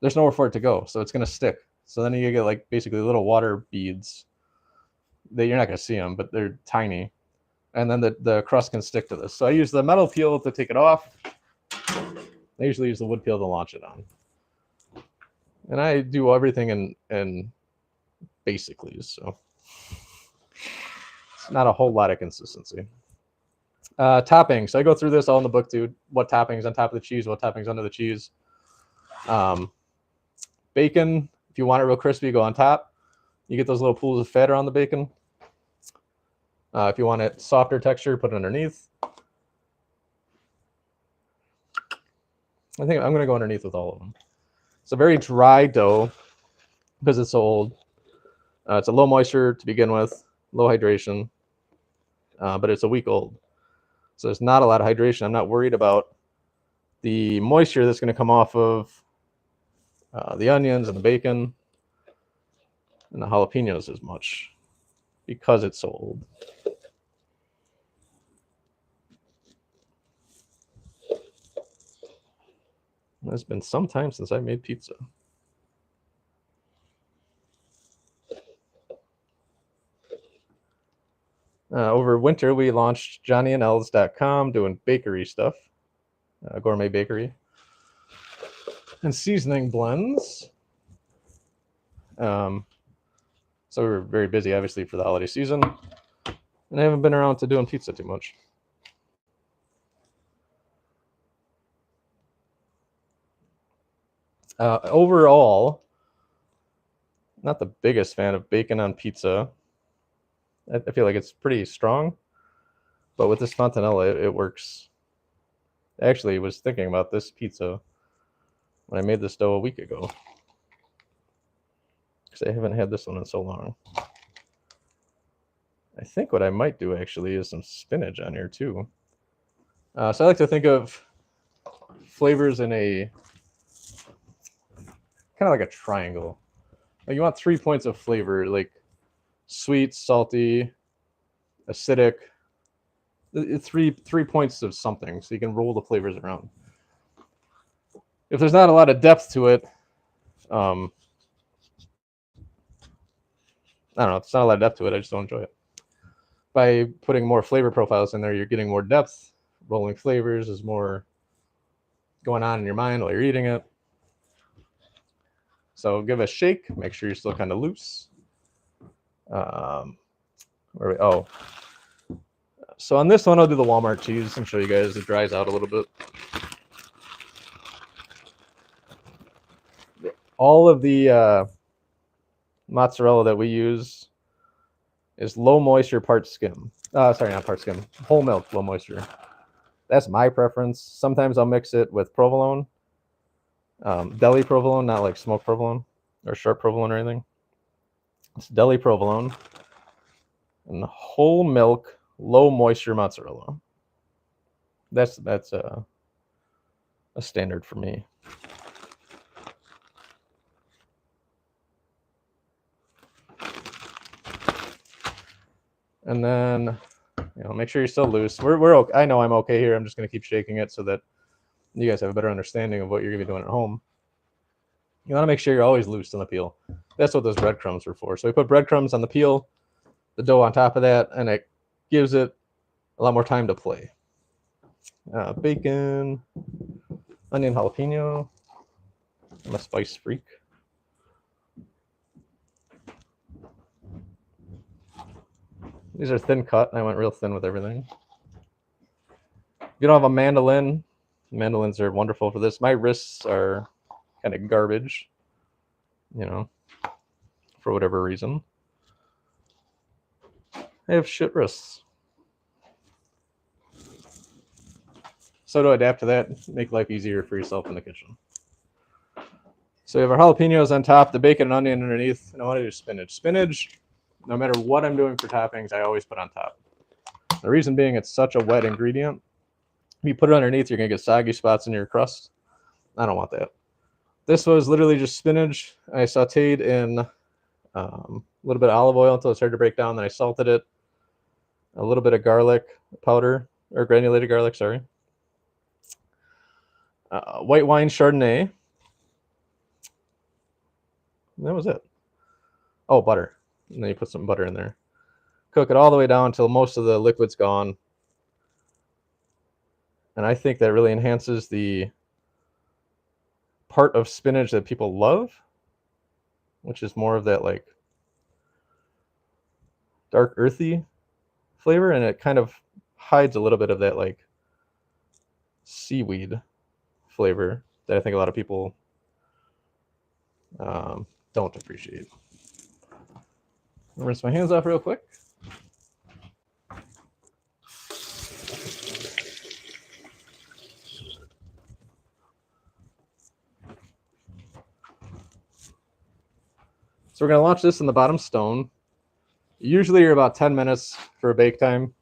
A: there's nowhere for it to go. So it's going to stick. So then you get like basically little water beads that you're not going to see them, but they're tiny. And then the crust can stick to this. So I use the metal peel to take it off. I usually use the wood peel to launch it on. And I do everything in basically, so it's not a whole lot of consistency. Toppings. I go through this all in the book too. What toppings on top of the cheese, what toppings under the cheese. Bacon, if you want it real crispy, go on top. You get those little pools of fat around the bacon. If you want it softer texture, put it underneath. I think I'm going to go underneath with all of them. It's a very dry dough because it's so old. It's a low moisture to begin with, low hydration, but it's a week old. So there's not a lot of hydration. I'm not worried about the moisture that's going to come off of the onions and the bacon and the jalapenos as much because it's so old. It's been some time since I made pizza. Over winter, we launched johnnyandels.com doing bakery stuff, gourmet bakery, and seasoning blends. So we were very busy, obviously, for the holiday season. And I haven't been around to doing pizza too much. Overall, not the biggest fan of bacon on pizza. I feel like it's pretty strong. But with this fontanella, it works. I actually was thinking about this pizza when I made this dough a week ago, because I haven't had this one in so long. I think what I might do actually is some spinach on here too. So I like to think of flavors in a kind of like a triangle. Like you want 3 points of flavor, like sweet, salty, acidic. Three points of something, so you can roll the flavors around. If there's not a lot of depth to it, I don't know. If it's not a lot of depth to it, I just don't enjoy it. By putting more flavor profiles in there, you're getting more depth. Rolling flavors is more going on in your mind while you're eating it. So give it a shake. Make sure you're still kind of loose. So on this one, I'll do the Walmart cheese and show you guys. It dries out a little bit. All of the mozzarella that we use is low moisture part skim. Sorry, not part skim. Whole milk, low moisture. That's my preference. Sometimes I'll mix it with provolone. Deli provolone, not like smoked provolone or sharp provolone or anything. It's deli provolone and whole milk, low moisture mozzarella. That's a standard for me. And then, make sure you're still loose. We're okay. I know I'm okay here. I'm just going to keep shaking it so that you guys have a better understanding of what you're going to be doing at home. You want to make sure you're always loose on the peel. That's what those breadcrumbs are for. So we put breadcrumbs on the peel, the dough on top of that, and it gives it a lot more time to play. Bacon, onion, jalapeno. I'm a spice freak. These are thin cut. I went real thin with everything. If you don't have a mandolin, mandolins are wonderful for this. My wrists are kind of garbage, for whatever reason. I have shit wrists. So to adapt to that, make life easier for yourself in the kitchen. So we have our jalapenos on top, the bacon and onion underneath, and I want to do spinach. Spinach, no matter what I'm doing for toppings, I always put on top. The reason being it's such a wet ingredient. If you put it underneath, you're going to get soggy spots in your crust. I don't want that. This was literally just spinach. I sauteed in a little bit of olive oil until it started to break down. Then I salted it. A little bit of garlic powder, or granulated garlic, sorry. White wine Chardonnay. And that was it. Oh, butter. And then you put some butter in there. Cook it all the way down until most of the liquid's gone. And I think that really enhances the part of spinach that people love, which is more of that like dark earthy flavor, and it kind of hides a little bit of that like seaweed flavor that I think a lot of people don't appreciate. I'll rinse my hands off real quick. So we're going to launch this in the bottom stone. Usually you're about 10 minutes for a bake time.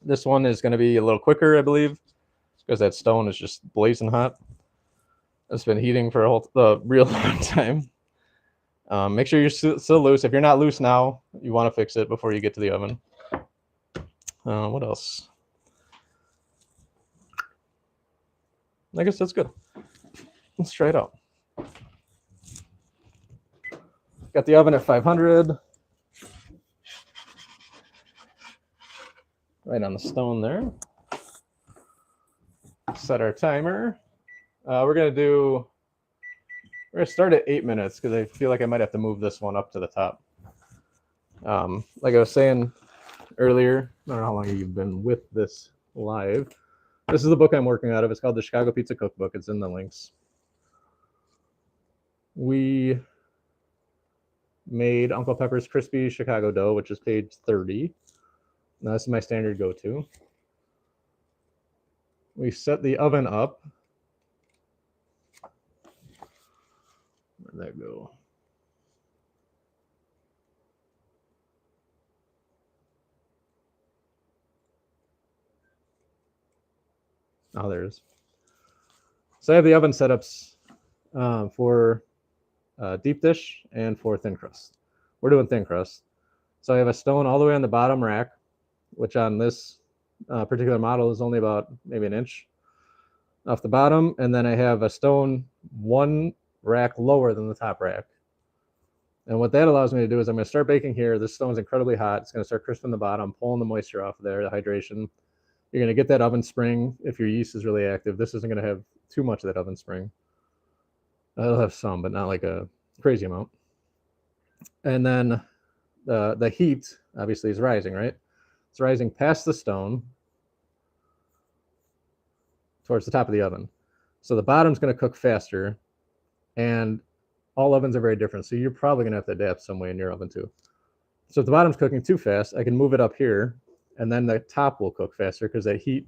A: This one is going to be a little quicker, I believe, because that stone is just blazing hot. It's been heating for a real long time. Make sure you're still loose. If you're not loose now, you want to fix it before you get to the oven. What else? I guess that's good. Let's try it out. Got the oven at 500. Right on the stone there. Set our timer. We're gonna start at 8 minutes because I feel like I might have to move this one up to the top. Like I was saying earlier, I don't know how long you've been with this live. This is the book I'm working out of. It's called the Chicago Pizza Cookbook. It's in the links. We made Uncle Pepper's Crispy Chicago Dough, which is page 30. Now, this is my standard go-to. We set the oven up. Where'd that go? Oh, there it is. So I have the oven setups for deep dish and for thin crust. We're doing thin crust. So I have a stone all the way on the bottom rack, which on this particular model is only about maybe an inch off the bottom. And then I have a stone one rack lower than the top rack. And what that allows me to do is I'm going to start baking here. This stone's incredibly hot. It's going to start crisping the bottom, pulling the moisture off of there, the hydration. You're going to get that oven spring if your yeast is really active. This isn't going to have too much of that oven spring. It'll have some, but not like a crazy amount. And then the heat obviously is rising, right? It's rising past the stone towards the top of the oven. So the bottom's going to cook faster, and all ovens are very different. So you're probably going to have to adapt some way in your oven too. So if the bottom's cooking too fast, I can move it up here, and then the top will cook faster because that heat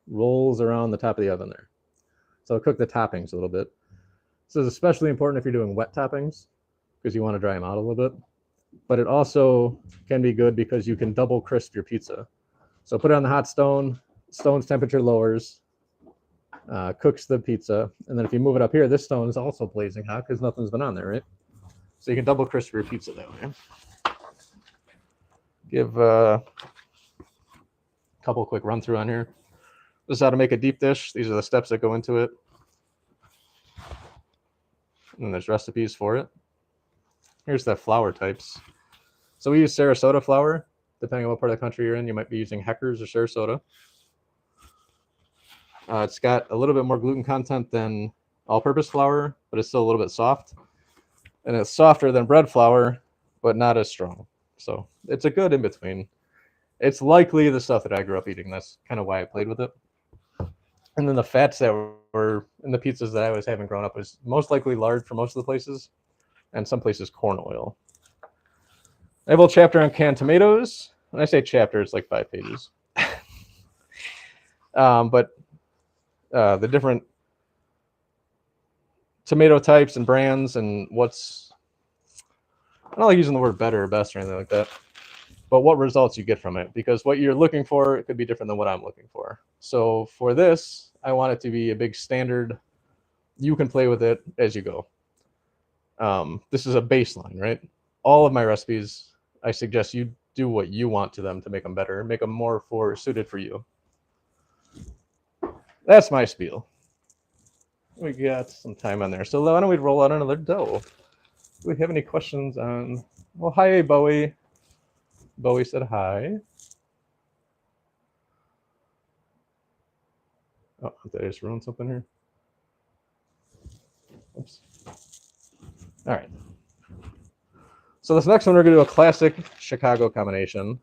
A: rolls around the top of the oven there. So I'll cook the toppings a little bit. This is especially important if you're doing wet toppings because you want to dry them out a little bit. But it also can be good because you can double crisp your pizza. So put it on the hot stone, stone's temperature lowers, cooks the pizza. And then if you move it up here, this stone is also blazing hot because nothing's been on there, right? So you can double crisp your pizza that way. Give a couple quick run through on here. This is how to make a deep dish. These are the steps that go into it. And there's recipes for it. Here's the flour types. So we use Sarasota flour. Depending on what part of the country you're in, you might be using Heckers or Sarasota. It's got a little bit more gluten content than all-purpose flour, but it's still a little bit soft. And it's softer than bread flour, but not as strong. So it's a good in-between. It's likely the stuff that I grew up eating. That's kind of why I played with it. And then the fats that were in the pizzas that I was having growing up was most likely lard for most of the places, and some places corn oil. I have a little chapter on canned tomatoes. When I say chapter, it's like 5 pages. But the different tomato types and brands and what's, I don't like using the word better or best or anything like that, but what results you get from it, because what you're looking for, it could be different than what I'm looking for. So for this, I want it to be a big standard. You can play with it as you go. This is a baseline, right? All of my recipes, I suggest you do what you want to them to make them better, make them more suited for you. That's my spiel. We got some time on there. So why don't we roll out another dough? Do we have any questions on, well, hi, Bowie. Bowie said hi. Oh, did I just ruin something here? Oops. All right. So this next one, we're going to do a classic Chicago combination.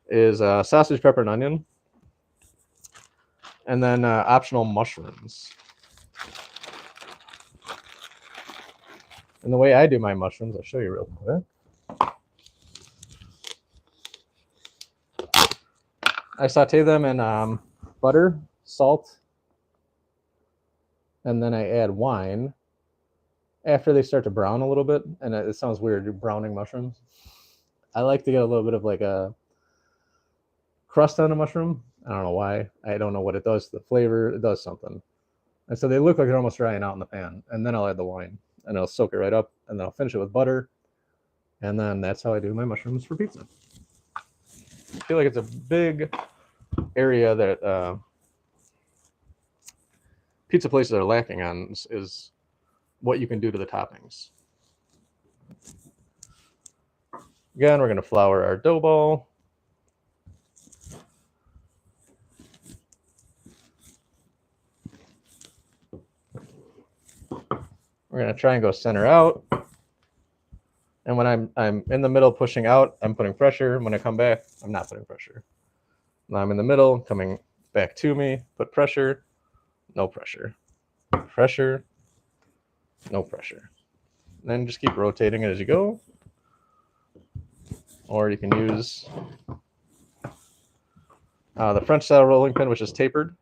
A: Is sausage, pepper, and onion. And then optional mushrooms. And the way I do my mushrooms, I'll show you real quick. I saute them in butter, salt, and then I add wine after they start to brown a little bit. And it sounds weird, you're browning mushrooms. I like to get a little bit of like a crust on a mushroom. I don't know why. I don't know what it does to the flavor. It does something. And so they look like they're almost drying out in the pan. And then I'll add the wine. And I'll soak it right up. And then I'll finish it with butter. And then that's how I do my mushrooms for pizza. I feel like it's a big area that pizza places are lacking on is what you can do to the toppings. Again, we're going to flour our dough ball. We're going to try and go center out. And when I'm in the middle pushing out, I'm putting pressure. When I come back, I'm not putting pressure. Now I'm in the middle, coming back to me, put pressure, no pressure. Pressure, no pressure. And then just keep rotating it as you go. Or you can use the French style rolling pin, which is tapered,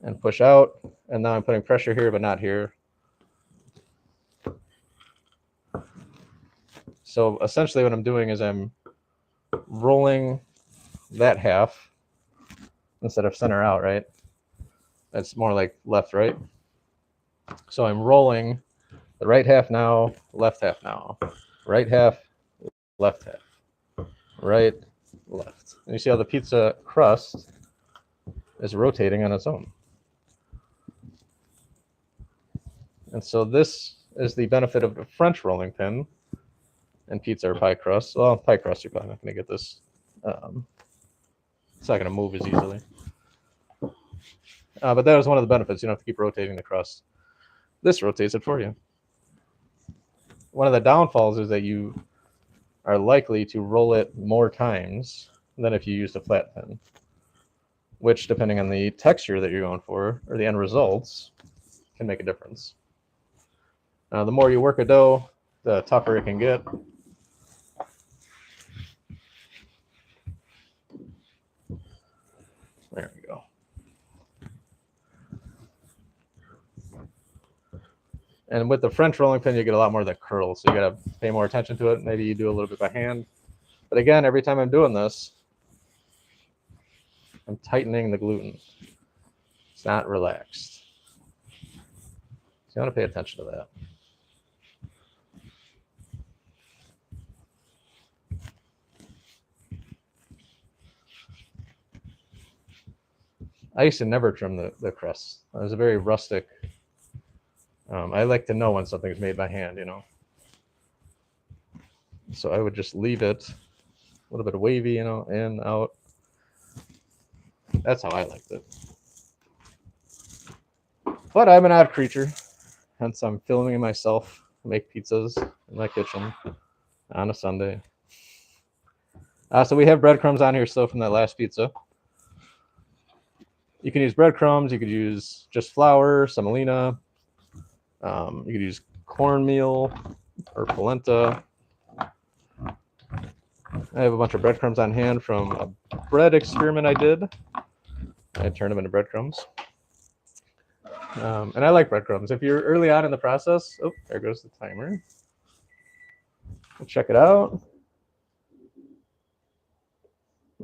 A: and push out. And now I'm putting pressure here, but not here. So essentially what I'm doing is I'm rolling that half instead of center out, right? That's more like left, right? So I'm rolling the right half now, left half now. Right half, left half. Right, left. And you see how the pizza crust is rotating on its own. And so this is the benefit of the French rolling pin and pizza or pie crust. Well, pie crust, you're probably not going to get this. It's not going to move as easily. But that was one of the benefits. You don't have to keep rotating the crust. This rotates it for you. One of the downfalls is that you are likely to roll it more times than if you used a flat pin, which, depending on the texture that you're going for or the end results, can make a difference. The more you work a dough, the tougher it can get. There we go. And with the French rolling pin, you get a lot more of that curl, so you got to pay more attention to it. Maybe you do a little bit by hand. But again, every time I'm doing this, I'm tightening the gluten. It's not relaxed. So you want to pay attention to that. I used to never trim the crust. I was a very rustic. I like to know when something's made by hand, you know. So I would just leave it a little bit wavy, you know, in, out. That's how I liked it. But I'm an odd creature, hence I'm filming myself make pizzas in my kitchen on a Sunday. So we have breadcrumbs on here still from that last pizza. You can use breadcrumbs. You could use just flour, semolina. You could use cornmeal or polenta. I have a bunch of breadcrumbs on hand from a bread experiment I did. I turned them into breadcrumbs. And I like breadcrumbs. If you're early on in the process, oh, there goes the timer. We'll check it out.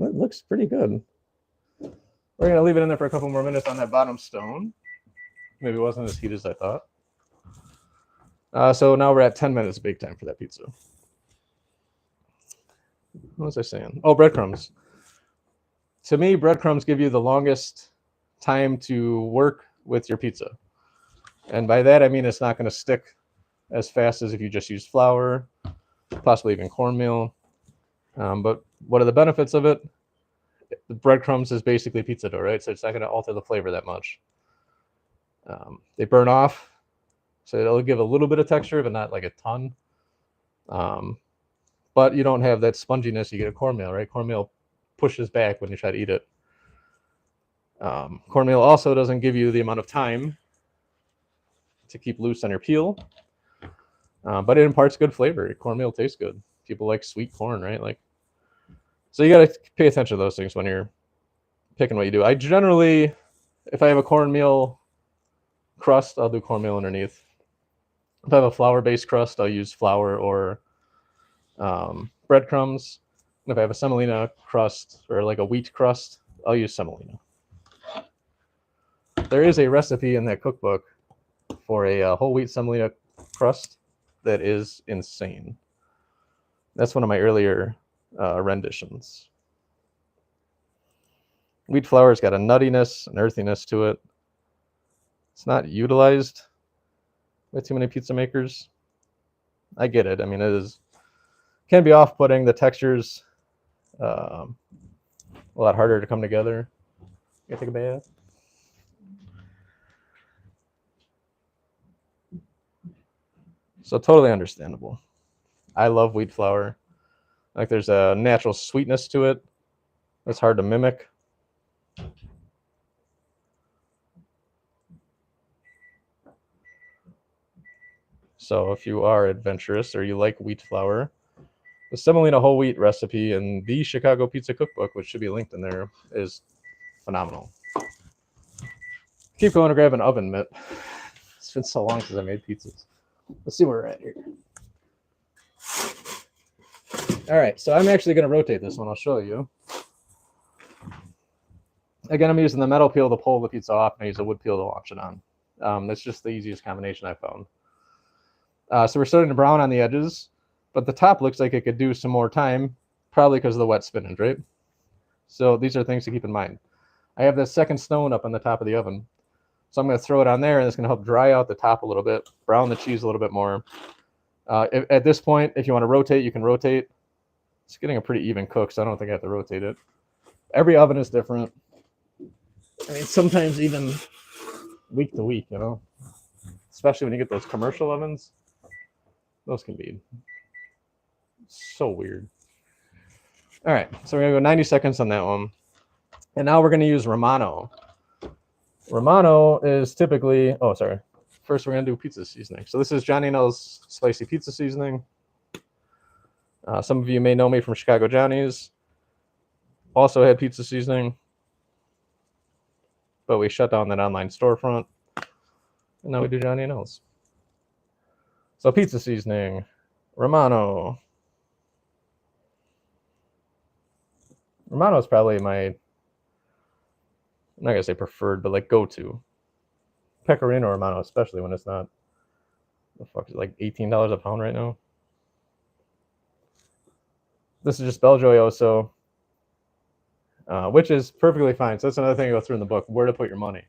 A: It looks pretty good. We're going to leave it in there for a couple more minutes on that bottom stone. Maybe it wasn't as heated as I thought. So now we're at 10 minutes bake time for that pizza. What was I saying? Oh, breadcrumbs. To me, breadcrumbs give you the longest time to work with your pizza. And by that, I mean it's not going to stick as fast as if you just use flour, possibly even cornmeal. But what are the benefits of it? The breadcrumbs is basically pizza dough, right? So it's not going to alter the flavor that much. They burn off, so it'll give a little bit of texture, but not like a ton. But you don't have that sponginess you get at cornmeal, right? Cornmeal pushes back when you try to eat it. Cornmeal also doesn't give you the amount of time to keep loose on your peel, but it imparts good flavor. Cornmeal tastes good. People like sweet corn, right? Like, so you got to pay attention to those things when you're picking what you do. I generally, if I have a cornmeal crust, I'll do cornmeal underneath. If I have a flour-based crust, I'll use flour or breadcrumbs. And if I have a semolina crust or like a wheat crust, I'll use semolina. There is a recipe in that cookbook for a whole wheat semolina crust that is insane. That's one of my earlier renditions. Wheat flour's got a nuttiness, an earthiness to it. It's not utilized by too many pizza makers. I get it. I mean, can be off-putting. The texture's a lot harder to come together. You gotta take a bath. So totally understandable. I love wheat flour. Like there's a natural sweetness to it that's hard to mimic. So if you are adventurous or you like wheat flour, the semolina whole wheat recipe in the Chicago Pizza Cookbook, which should be linked in there, is phenomenal. Keep going to grab an oven mitt. It's been so long since I made pizzas. Let's see where we're at here. All right, so I'm actually going to rotate this one. I'll show you. Again, I'm using the metal peel to pull the pizza off, and I use a wood peel to launch it on. That's just the easiest combination I found. So we're starting to brown on the edges, but the top looks like it could do some more time, probably because of the wet spinach, right? So these are things to keep in mind. I have this second stone up on the top of the oven. So I'm going to throw it on there, and it's going to help dry out the top a little bit, brown the cheese a little bit more. At this point, if you want to rotate, you can rotate. It's getting a pretty even cook, so I don't think I have to rotate it. Every oven is different. I mean, sometimes even week to week, you know, especially when you get those commercial ovens. Those can be so weird. All right, so we're going to go 90 seconds on that one. And now we're going to use Romano. Romano is typically, oh, sorry. First, we're going to do pizza seasoning. So this is Johnny Nell's spicy pizza seasoning. Some of you may know me from Chicago Johnny's. Also had pizza seasoning, but we shut down that online storefront. And now we do Johnny Nell's. So pizza seasoning, Romano. Romano is probably my, I'm not going to say preferred, but like go-to. Pecorino Romano, especially when it's not, the fuck is it, like $18 a pound right now? This is just Belgioioso, which is perfectly fine. So that's another thing I go through in the book, where to put your money.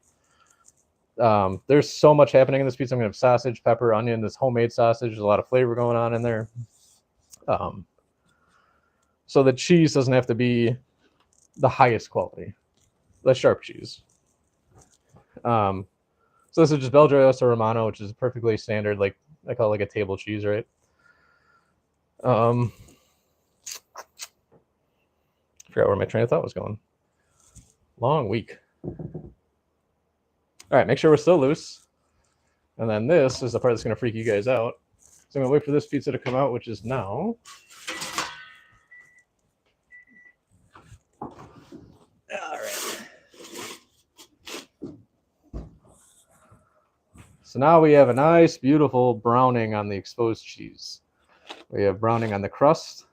A: There's so much happening in this pizza. I'm going to have sausage, pepper, onion, this homemade sausage. There's a lot of flavor going on in there. So the cheese doesn't have to be the highest quality. The sharp cheese. So this is just Belgioioso Romano, which is perfectly standard, like I call it like a table cheese, right? Forgot where my train of thought was going. Long week. All right, make sure we're still loose. And then this is the part that's going to freak you guys out. So I'm going to wait for this pizza to come out, which is now. All right. So now we have a nice, beautiful browning on the exposed cheese. We have browning on the crust.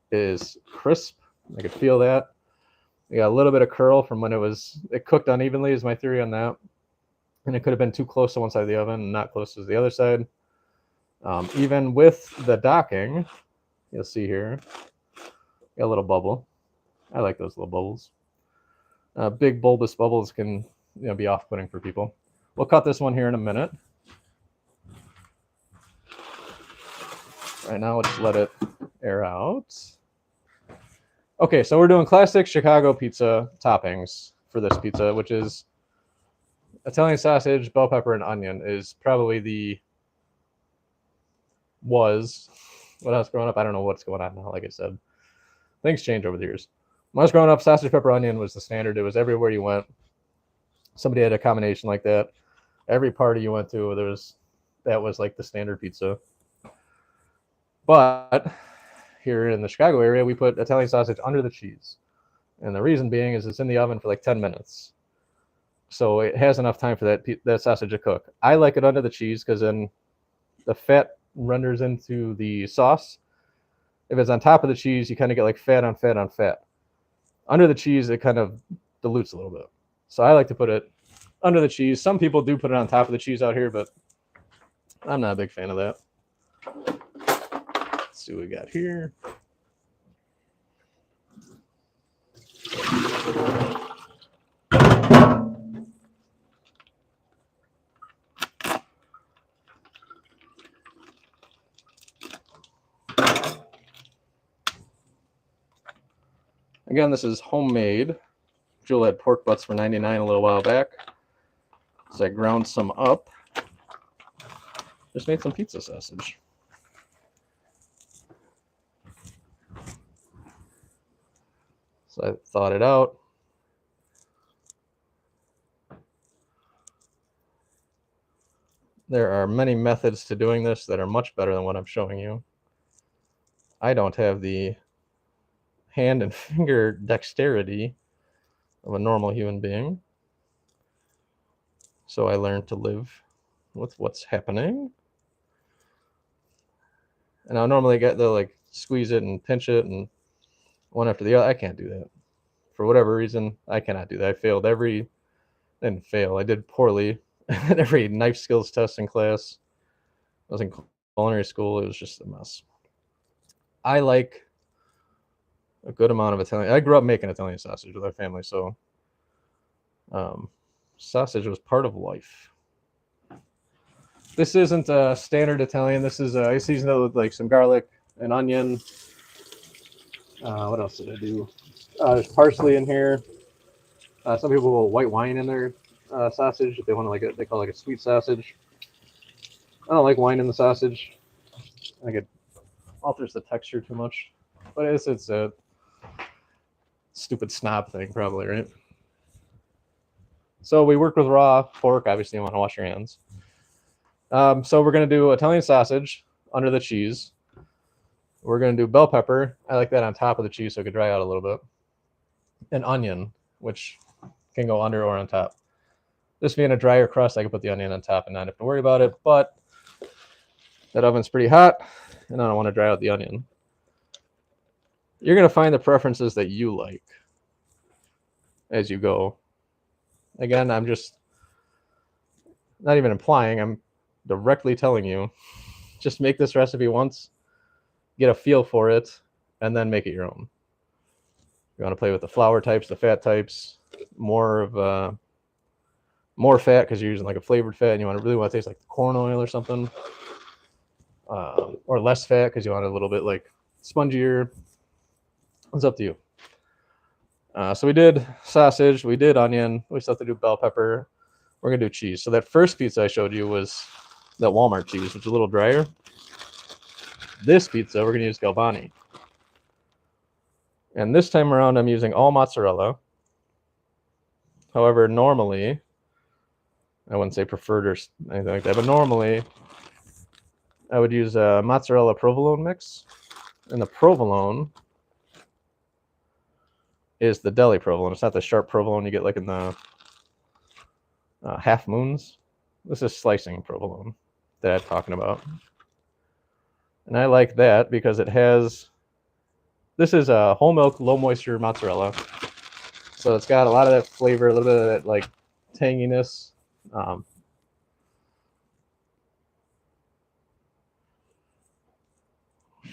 A: It is crisp. I could feel that. We got a little bit of curl from when it cooked unevenly is my theory on that. And it could have been too close to one side of the oven and not close to the other side. Even with the docking, you'll see here, got a little bubble. I like those little bubbles. Big bulbous bubbles can be off-putting for people. We'll cut this one here in a minute. Right now, we'll just let it air out. Okay, so we're doing classic Chicago pizza toppings for this pizza, which is Italian sausage, bell pepper, and onion is probably was when I was growing up. I don't know what's going on now, like I said. Things change over the years. When I was growing up, sausage, pepper, onion was the standard. It was everywhere you went. Somebody had a combination like that. Every party you went to, that was like the standard pizza. But here in the Chicago area, we put Italian sausage under the cheese. And the reason being is it's in the oven for like 10 minutes. So it has enough time for that sausage to cook. I like it under the cheese because then the fat renders into the sauce. If it's on top of the cheese, you kind of get like fat on fat on fat. Under the cheese, it kind of dilutes a little bit. So I like to put it under the cheese. Some people do put it on top of the cheese out here, but I'm not a big fan of that. Let's see what we got here. Again, this is homemade. Jewel had pork butts for $99 a little while back. So I ground some up. Just made some pizza sausage. So I thought it out. There are many methods to doing this that are much better than what I'm showing you. I don't have the hand and finger dexterity of a normal human being. So I learned to live with what's happening. And I'll normally get the like squeeze it and pinch it and one after the other. I can't do that. For whatever reason, I cannot do that. I failed I didn't fail. I did poorly at every knife skills test in class. I was in culinary school. It was just a mess. I like a good amount of Italian. I grew up making Italian sausage with our family, so sausage was part of life. This isn't standard Italian. This is I seasoned it with like some garlic and onion. What else did I do? There's parsley in here. Some people will white wine in their sausage if they want to like it. They call it like a sweet sausage. I don't like wine in the sausage. I think it alters the texture too much. But it's a stupid snob thing, probably, right? So we worked with raw pork. Obviously, you want to wash your hands. So we're going to do Italian sausage under the cheese. We're going to do bell pepper. I like that on top of the cheese so it could dry out a little bit. And onion, which can go under or on top. This being a drier crust, I can put the onion on top and not have to worry about it. But that oven's pretty hot, and I don't want to dry out the onion. You're going to find the preferences that you like as you go. Again, I'm just not even implying. I'm directly telling you, just make this recipe once, get a feel for it, and then make it your own. You want to play with the flour types, the fat types, more fat because you're using like a flavored fat, and you really want to taste like corn oil or something, or less fat because you want it a little bit like spongier. It's up to you. So we did sausage, we did onion, we still have to do bell pepper. We're gonna do cheese. So that first pizza I showed you was that Walmart cheese, which is a little drier. This pizza, we're gonna use Galvani. And this time around, I'm using all mozzarella. However, normally, I wouldn't say preferred or anything like that, but normally I would use a mozzarella provolone mix. And the provolone is the deli provolone. It's not the sharp provolone you get like in the Half Moons. This is slicing provolone that I'm talking about. And I like that because it has, this is a whole milk, low moisture mozzarella. So it's got a lot of that flavor, a little bit of that like tanginess.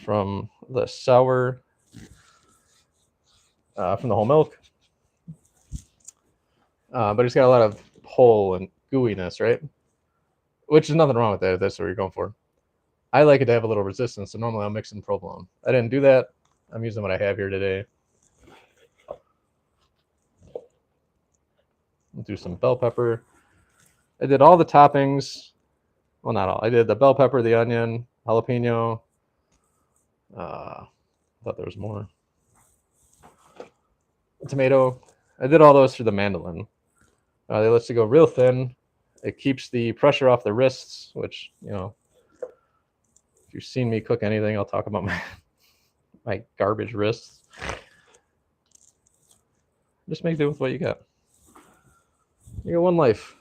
A: From the sour, from the whole milk. But it's got a lot of whole and gooiness, right? Which is nothing wrong with that if that's what you're going for. I like it to have a little resistance, so normally I'll mix in provolone. I didn't do that. I'm using what I have here today. I'll do some bell pepper. I did all the toppings. Well, not all. I did the bell pepper, the onion, jalapeno. I thought there was more. Tomato. I did all those through the mandolin. They let you go real thin. It keeps the pressure off the wrists, which, you know, if you've seen me cook anything, I'll talk about my garbage wrists. Just make do with what you got. You got one life.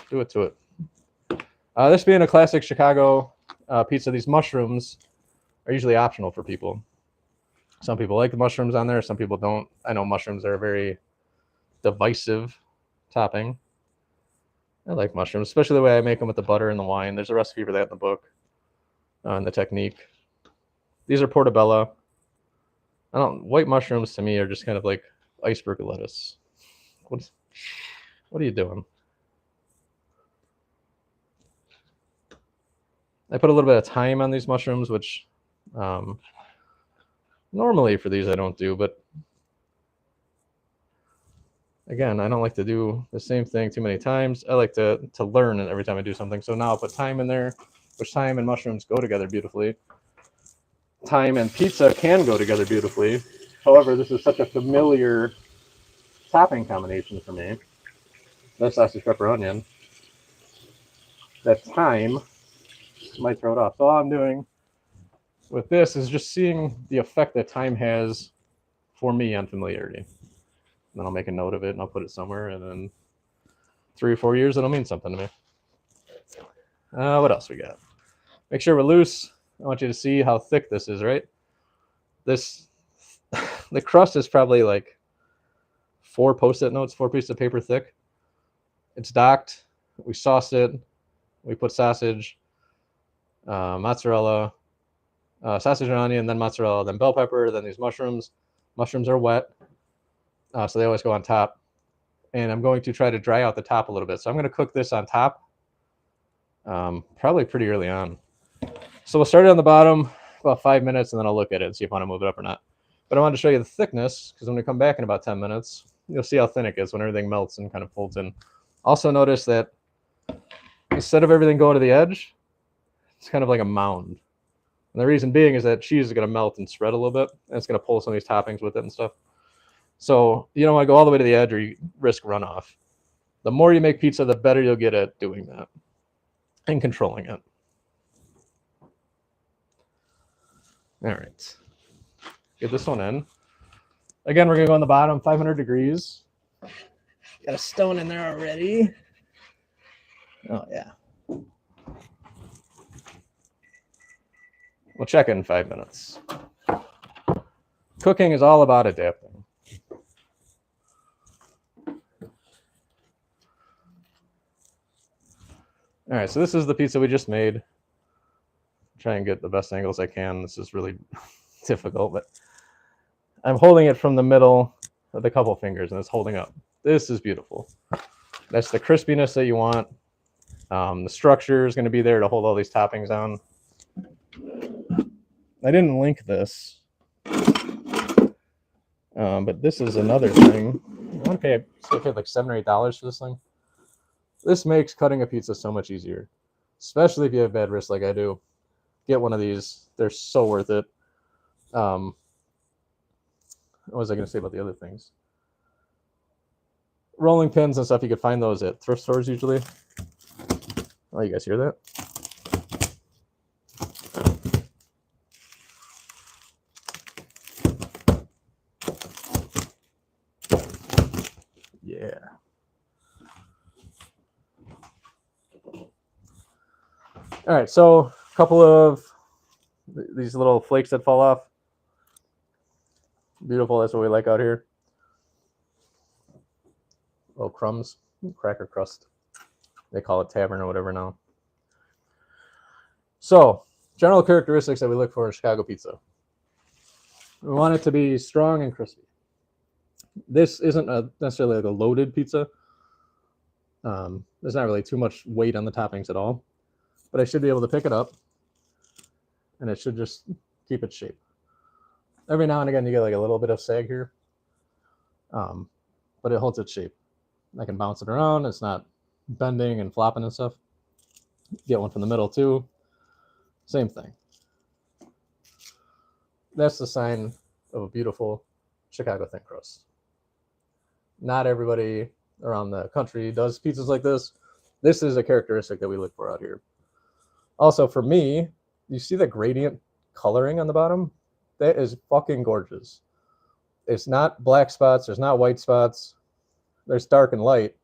A: Do it to it. This being a classic Chicago pizza, these mushrooms are usually optional for people. Some people like the mushrooms on there. Some people don't. I know mushrooms are a very divisive topping. I like mushrooms, especially the way I make them with the butter and the wine. There's a recipe for that in the book, and the technique. These are portobello. White mushrooms to me are just kind of like iceberg lettuce. What are you doing? I put a little bit of thyme on these mushrooms, which normally for these I don't do, but again, I don't like to do the same thing too many times. I like to learn every time I do something. So now I'll put thyme in there, which thyme and mushrooms go together beautifully. Thyme and pizza can go together beautifully. However, this is such a familiar topping combination for me. That sausage, pepper, onion. That thyme might throw it off. So all I'm doing with this is just seeing the effect that thyme has for me on familiarity. And then I'll make a note of it and I'll put it somewhere, and then 3 or 4 years it'll mean something to me. What else we got? Make sure we're loose. I want you to see how thick this is, right? This, the crust is probably like 4 Post-it notes, 4 pieces of paper thick. It's docked. We sauced it. We put sausage, mozzarella, sausage and onion, then mozzarella, then bell pepper, then these mushrooms. Mushrooms are wet, so they always go on top. And I'm going to try to dry out the top a little bit. So I'm going to cook this on top, probably pretty early on. So we'll start it on the bottom, about 5 minutes, and then I'll look at it and see if I want to move it up or not. But I wanted to show you the thickness, because when we come back in about 10 minutes, you'll see how thin it gets when everything melts and kind of folds in. Also notice that instead of everything going to the edge, it's kind of like a mound. And the reason being is that cheese is going to melt and spread a little bit, and it's going to pull some of these toppings with it and stuff. So you don't want to go all the way to the edge or you risk runoff. The more you make pizza, the better you'll get at doing that and controlling it. All right. Get this one in. Again, we're going to go on the bottom, 500 degrees. Got a stone in there already. Oh, yeah. We'll check in 5 minutes. Cooking is all about adapting. All right, so this is the pizza we just made. Try and get the best angles I can. This is really difficult, but I'm holding it from the middle of the couple fingers, and it's holding up. This is beautiful. That's the crispiness that you want. The structure is going to be there to hold all these toppings on. I didn't link this, but this is another thing. I want to pay like $7 or $8 for this thing. This makes cutting a pizza so much easier, especially if you have bad wrists like I do. Get one of these. They're so worth it. What was I going to say about the other things? Rolling pins and stuff, you could find those at thrift stores usually. Oh, you guys hear that? Yeah. All right, so a couple of these little flakes that fall off. Beautiful, that's what we like out here. Little crumbs, cracker crust. They call it tavern or whatever now. So, general characteristics that we look for in Chicago pizza. We want it to be strong and crispy. This isn't necessarily like a loaded pizza. There's not really too much weight on the toppings at all, but I should be able to pick it up, and it should just keep its shape. Every now and again, you get like a little bit of sag here, but it holds its shape. I can bounce it around. It's not bending and flopping and stuff. Get one from the middle too. Same thing. That's the sign of a beautiful Chicago thin crust. Not everybody around the country does pizzas like this. This is a characteristic that we look for out here. Also, for me, you see the gradient coloring on the bottom? That is fucking gorgeous. It's not black spots. There's not white spots. There's dark and light.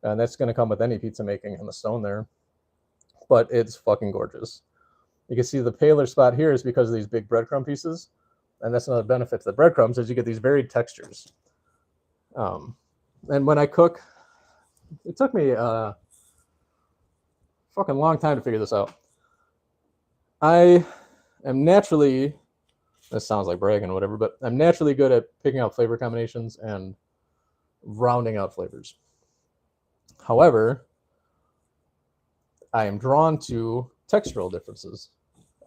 A: And that's going to come with any pizza making in the stone there. But it's fucking gorgeous. You can see the paler spot here is because of these big breadcrumb pieces. And that's another benefit to the breadcrumbs is you get these varied textures. And when I cook, it took me a fucking long time to figure this out. I am naturally, this sounds like bragging or whatever, but I'm naturally good at picking out flavor combinations and rounding out flavors. However, I am drawn to textural differences.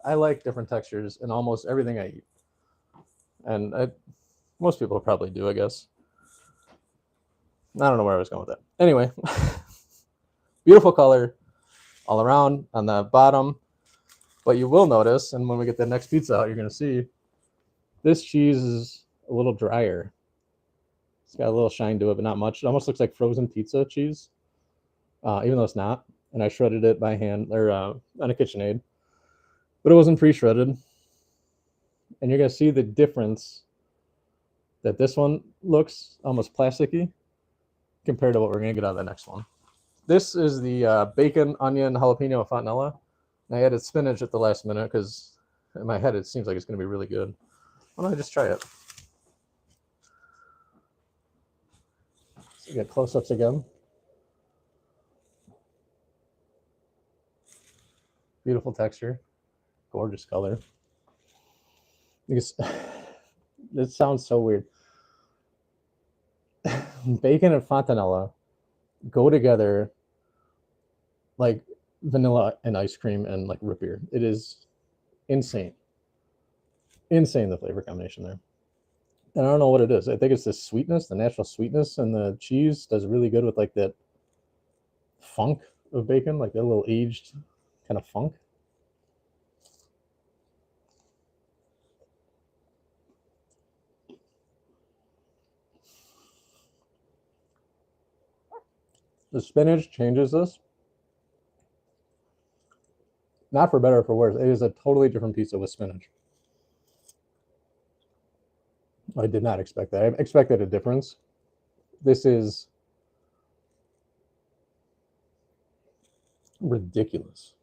A: I like different textures in almost everything I eat. And most people probably do, I guess. I don't know where I was going with that. Anyway, beautiful color all around on the bottom. But you will notice, and when we get the next pizza out, you're going to see this cheese is a little drier. It's got a little shine to it, but not much. It almost looks like frozen pizza cheese, even though it's not. And I shredded it by hand or on a KitchenAid, but it wasn't pre-shredded. And you're gonna see the difference that this one looks almost plasticky compared to what we're gonna get out of the next one. This is the bacon, onion, jalapeno, and fontanella. And I added spinach at the last minute because in my head it seems like it's gonna be really good. Why don't I just try it? So get close-ups again. Beautiful texture, gorgeous color. Because this sounds so weird. Bacon and fontanella go together like vanilla and ice cream and like root beer. It is insane. Insane, the flavor combination there. And I don't know what it is. I think it's the sweetness, the natural sweetness, and the cheese does really good with like that funk of bacon, like that little aged kind of funk. The spinach changes this. Not for better or for worse. It is a totally different pizza with spinach. I did not expect that. I expected a difference. This is ridiculous.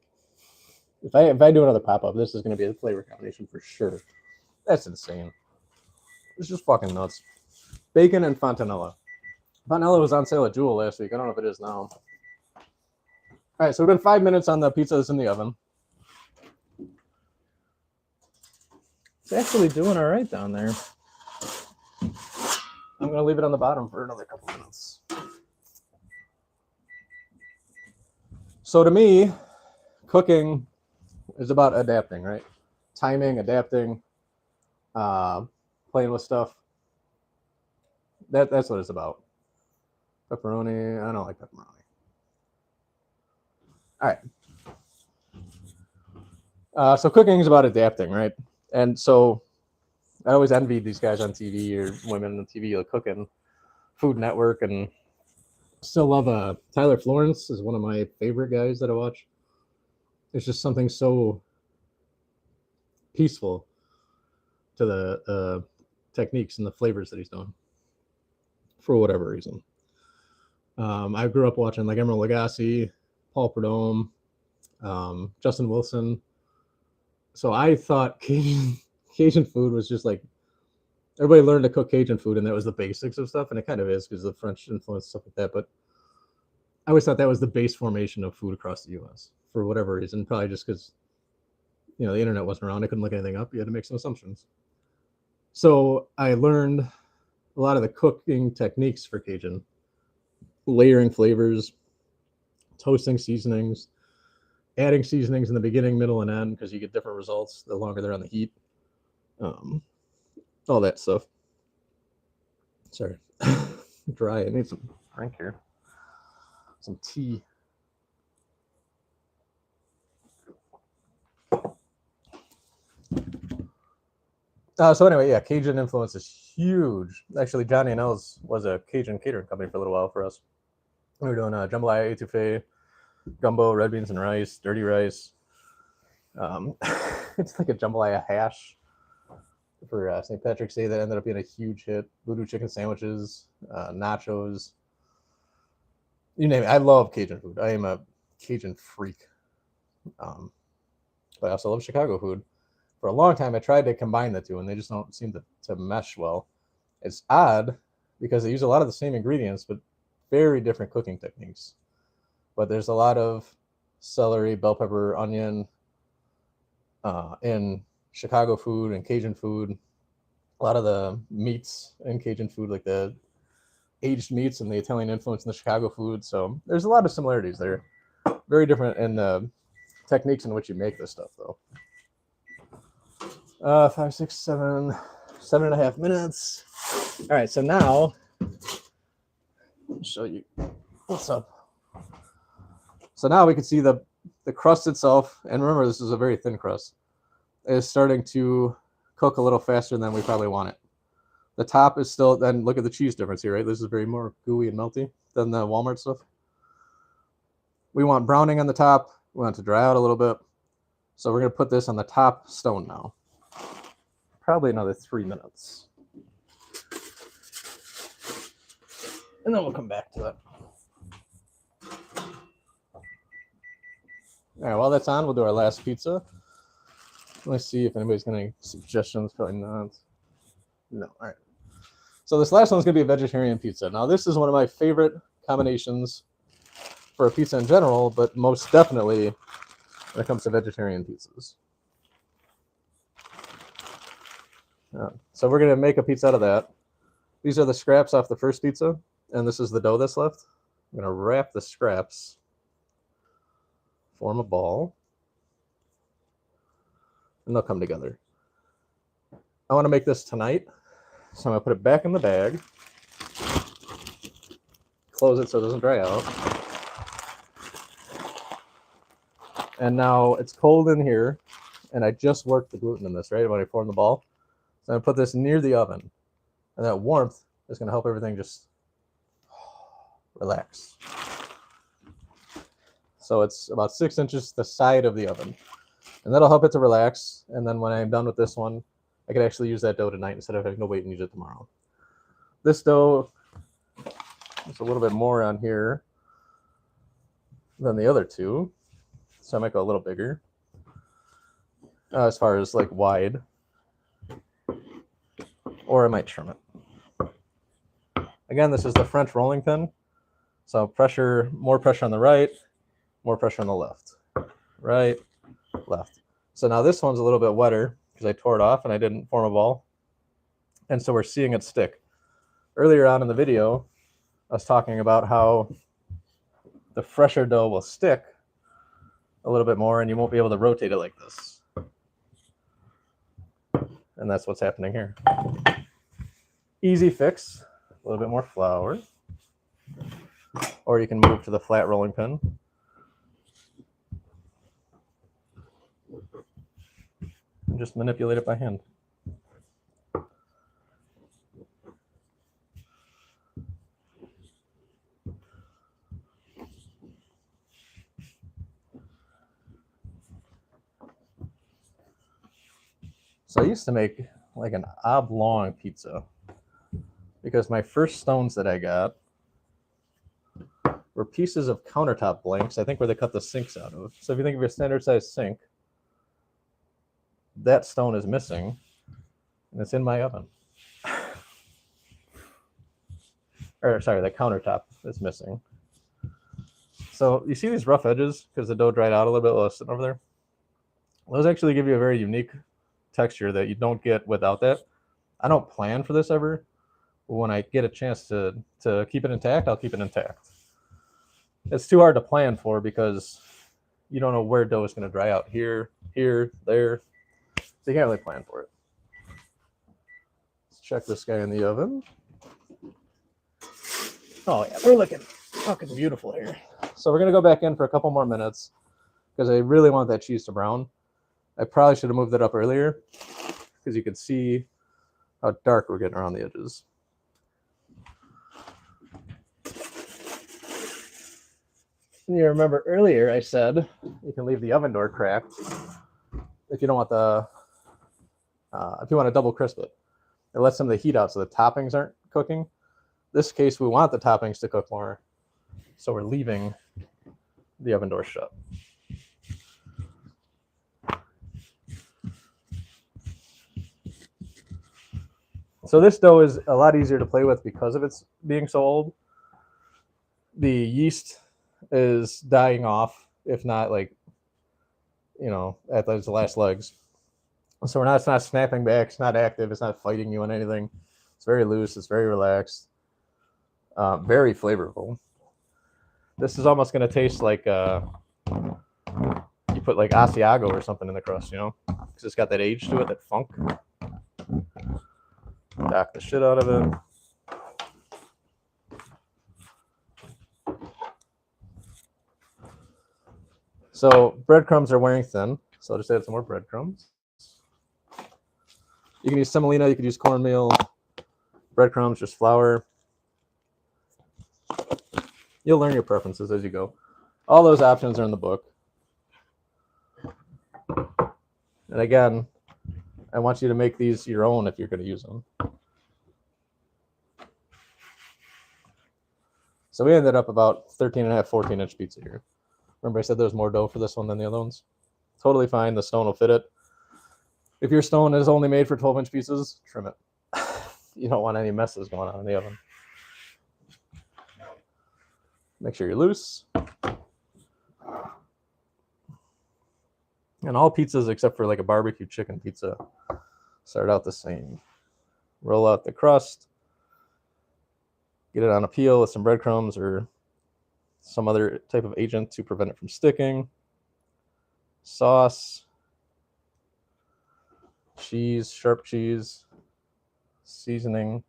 A: If I do another pop-up, this is going to be a flavor combination for sure. That's insane. It's just fucking nuts. Bacon and fontanella. Fontanella was on sale at Jewel last week. I don't know if it is now. All right, so we've been 5 minutes on the pizza that's in the oven. It's actually doing all right down there. I'm going to leave it on the bottom for another couple minutes. So to me, cooking is about adapting, right? Timing, adapting, playing with stuff. That's what it's about. Pepperoni, I don't like pepperoni. All right. So cooking is about adapting, right? And so I always envied these guys on TV or women on TV like cooking, Food Network, and still love Tyler Florence is one of my favorite guys that I watch. There's just something so peaceful to the techniques and the flavors that he's doing for whatever reason. I grew up watching like Emeril Lagasse, Paul Prudhomme, Justin Wilson. So I thought Cajun food was just like everybody learned to cook Cajun food, and that was the basics of stuff, and it kind of is because of the French influence, stuff like that. But I always thought that was the base formation of food across the U.S. for whatever reason, probably just because the internet wasn't around. I couldn't look anything up. You had to make some assumptions. So I learned a lot of the cooking techniques for Cajun, layering flavors, toasting seasonings, adding seasonings in the beginning, middle, and end because you get different results the longer they're on the heat. All that stuff. Sorry, dry. I need some drink here. Some tea. So anyway, yeah, Cajun influence is huge. Actually, Johnny and Els was a Cajun catering company for a little while for us. We were doing jambalaya, etouffee, gumbo, red beans and rice, dirty rice. It's like a jambalaya hash for St. Patrick's Day that ended up being a huge hit. Voodoo chicken sandwiches, nachos, you name it. I love Cajun food. I am a Cajun freak. But I also love Chicago food. For a long time, I tried to combine the two, and they just don't seem to mesh well. It's odd because they use a lot of the same ingredients, but very different cooking techniques. But there's a lot of celery, bell pepper, onion in Chicago food and Cajun food. A lot of the meats in Cajun food, like the aged meats and the Italian influence in the Chicago food. So there's a lot of similarities there. Very different in the techniques in which you make this stuff, though. 5, 6, 7, 7.5 minutes. All right, so now I'll show you what's up. So now we can see the crust itself, and remember this is a very thin crust, is starting to cook a little faster than we probably want it. The top is still, then look at the cheese difference here, right? This is very more gooey and melty than the Walmart stuff. We want browning on the top. We want it to dry out a little bit. So we're going to put this on the top stone now. Probably another 3 minutes. And then we'll come back to that. All right, while that's on, we'll do our last pizza. Let me see if anybody's got any suggestions. Probably not. No, all right. So this last one's going to be a vegetarian pizza. Now, this is one of my favorite combinations for a pizza in general, but most definitely when it comes to vegetarian pizzas. So we're going to make a pizza out of that. These are the scraps off the first pizza, and this is the dough that's left. I'm going to wrap the scraps, form a ball, and they'll come together. I want to make this tonight, so I'm going to put it back in the bag, close it so it doesn't dry out. And now it's cold in here, and I just worked the gluten in this, right, when I formed the ball. So I'm going to put this near the oven, and that warmth is going to help everything just relax. So it's about 6 inches to the side of the oven, and that'll help it to relax. And then when I'm done with this one, I could actually use that dough tonight instead of having to wait and use it tomorrow. This dough, there's a little bit more on here than the other two, so I might go a little bigger as far as like wide, or I might trim it. Again, this is the French rolling pin, so pressure, more pressure on the right, more pressure on the left, right, left. So now this one's a little bit wetter because I tore it off and I didn't form a ball, and so we're seeing it stick. Earlier on in the video, I was talking about how the fresher dough will stick a little bit more and you won't be able to rotate it like this. And that's what's happening here. Easy fix, a little bit more flour. Or you can move to the flat rolling pin. And just manipulate it by hand. So I used to make like an oblong pizza because my first stones that I got were pieces of countertop blanks, I think where they cut the sinks out of. So if you think of your standard size sink, that stone is missing and it's in my oven. Or sorry, the countertop is missing. So you see these rough edges because the dough dried out a little bit while it's sitting over there? Those actually give you a very unique texture that you don't get without that. I don't plan for this ever, but when I get a chance to keep it intact, I'll keep it intact. It's too hard to plan for because you don't know where dough is going to dry out here, there. So you can't really plan for it. Let's check this guy in the oven. Oh yeah, we're looking fucking beautiful here. So we're going to go back in for a couple more minutes because I really want that cheese to brown. I probably should have moved it up earlier because you can see how dark we're getting around the edges. And you remember earlier I said you can leave the oven door cracked if you don't want the, if you want to double crisp it. It lets some of the heat out so the toppings aren't cooking. This case, we want the toppings to cook more, so we're leaving the oven door shut. So this dough is a lot easier to play with because of its being so old. The yeast is dying off, if not like, you know, at those last legs. So it's not snapping back, it's not active, it's not fighting you on anything. It's very loose, it's very relaxed, very flavorful. This is almost going to taste like you put like Asiago or something in the crust, you know, because it's got that age to it, that funk. Knock the shit out of it. So breadcrumbs are wearing thin, so I'll just add some more breadcrumbs. You can use semolina, you could use cornmeal, breadcrumbs, just flour. You'll learn your preferences as you go. All those options are in the book. And again, I want you to make these your own if you're going to use them. So we ended up about 13.5, 14-inch pizza here. Remember I said there was more dough for this one than the other ones? Totally fine. The stone will fit it. If your stone is only made for 12-inch pieces, trim it. You don't want any messes going on in the oven. Make sure you're loose. And all pizzas except for like a barbecue chicken pizza start out the same. Roll out the crust. Get it on a peel with some breadcrumbs or some other type of agent to prevent it from sticking. Sauce. Cheese, sharp cheese. Seasoning.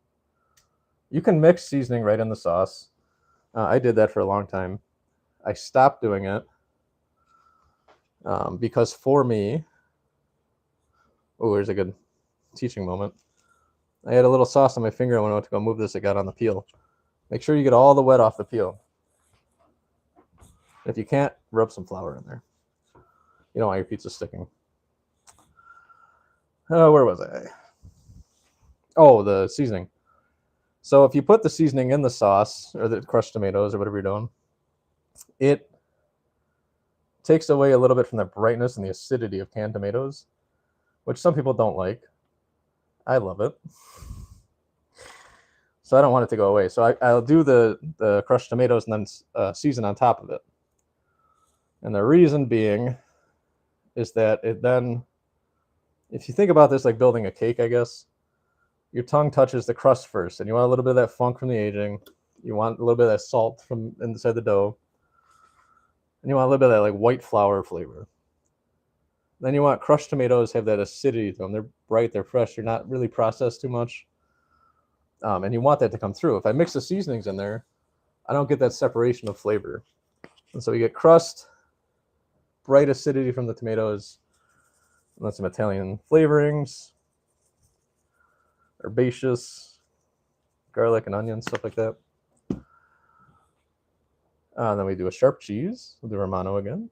A: You can mix seasoning right in the sauce. I did that for a long time. I stopped doing it because for me, oh, here's a good teaching moment. I had a little sauce on my finger when I went to go move this. It got on the peel. Make sure you get all the wet off the peel. If you can't, rub some flour in there. You don't want your pizza sticking. Where was I? Oh, the seasoning. So if you put the seasoning in the sauce or the crushed tomatoes or whatever you're doing, it takes away a little bit from the brightness and the acidity of canned tomatoes, which some people don't like. I love it. So I don't want it to go away. So I'll do the crushed tomatoes and then season on top of it. And the reason being is that it then, if you think about this like building a cake, I guess, your tongue touches the crust first, and you want a little bit of that funk from the aging. You want a little bit of that salt from inside the dough. And you want a little bit of that like white flour flavor. Then you want crushed tomatoes have that acidity to them. They're bright, they're fresh, they're not really processed too much. And you want that to come through. If I mix the seasonings in there, I don't get that separation of flavor. And so you get crust, bright acidity from the tomatoes, and then some Italian flavorings, herbaceous, garlic and onion, stuff like that. Then we do a sharp cheese with the Romano again.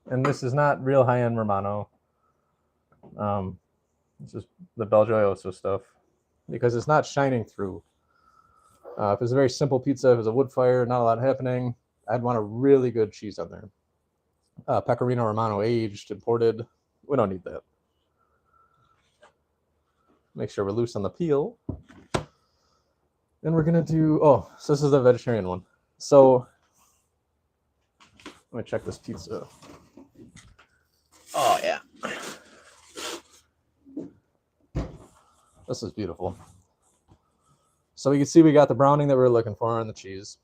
A: And this is not real high-end Romano. This is the Belgioioso stuff because it's not shining through. If it's a very simple pizza, if it's a wood fire, not a lot happening, I'd want a really good cheese on there. Pecorino Romano aged, imported. We don't need that. Make sure we're loose on the peel. Then we're going to do, so this is the vegetarian one. So let me check this pizza. Oh, yeah. This is beautiful. So we can see we got the browning that we were looking for on the cheese.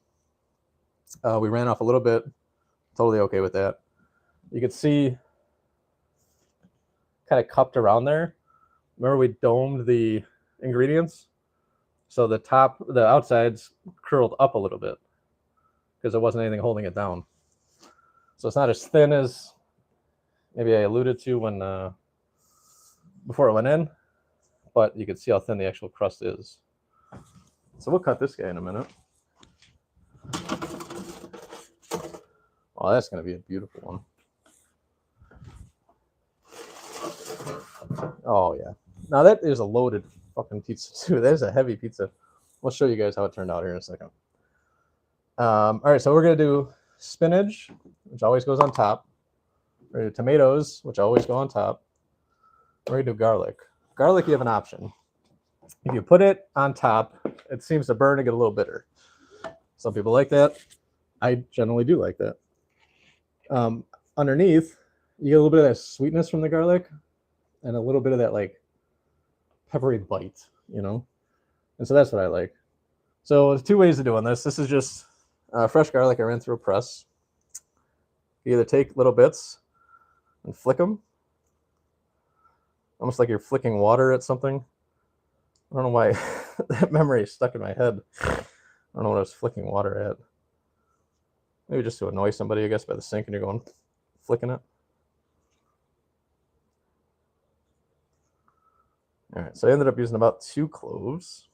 A: We ran off a little bit. Totally okay with that. You can see kind of cupped around there. Remember we domed the ingredients? So the outsides curled up a little bit because there wasn't anything holding it down. So it's not as thin as maybe I alluded to when before it went in, but you can see how thin the actual crust is. So we'll cut this guy in a minute. Oh, that's going to be a beautiful one. Oh, yeah. Now that is a loaded fucking pizza, too. That is a heavy pizza. We'll show you guys how it turned out here in a second. All right, so we're going to do spinach, which always goes on top. We're going to do tomatoes, which always go on top. We're going to do garlic. Garlic, you have an option. If you put it on top, it seems to burn and get a little bitter. Some people like that. I generally do like that. Underneath, you get a little bit of that sweetness from the garlic and a little bit of that like peppery bite, you know? And so that's what I like. So there's two ways of doing this. This is just fresh garlic I ran through a press. You either take little bits and flick them, almost like you're flicking water at something. I don't know why that memory is stuck in my head. don't know what I was flicking water at. Maybe just to annoy somebody, I guess, by the sink, and you're going flicking it. All right, so I ended up using about 2 cloves.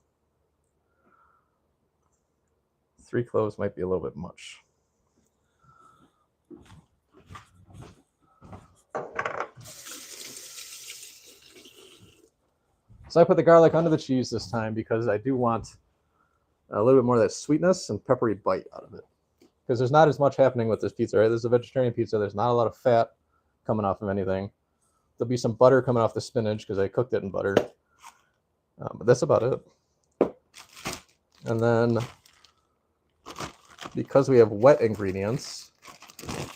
A: 3 cloves might be a little bit much. So I put the garlic under the cheese this time because I do want a little bit more of that sweetness and peppery bite out of it. Because there's not as much happening with this pizza, right? This is a vegetarian pizza. There's not a lot of fat coming off of anything. There'll be some butter coming off the spinach because I cooked it in butter. But that's about it. And then because we have wet ingredients,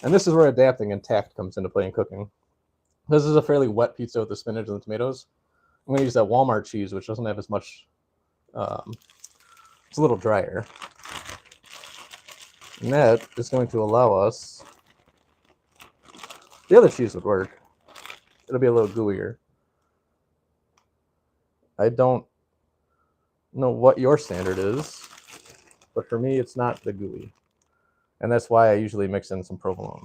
A: and this is where adapting and tact comes into play in cooking. This is a fairly wet pizza with the spinach and the tomatoes. I'm going to use that Walmart cheese, which doesn't have as much, it's a little drier. And that is going to allow us, the other cheese would work. It'll be a little gooier. I don't know what your standard is, but for me, it's not the gooey. And that's why I usually mix in some provolone.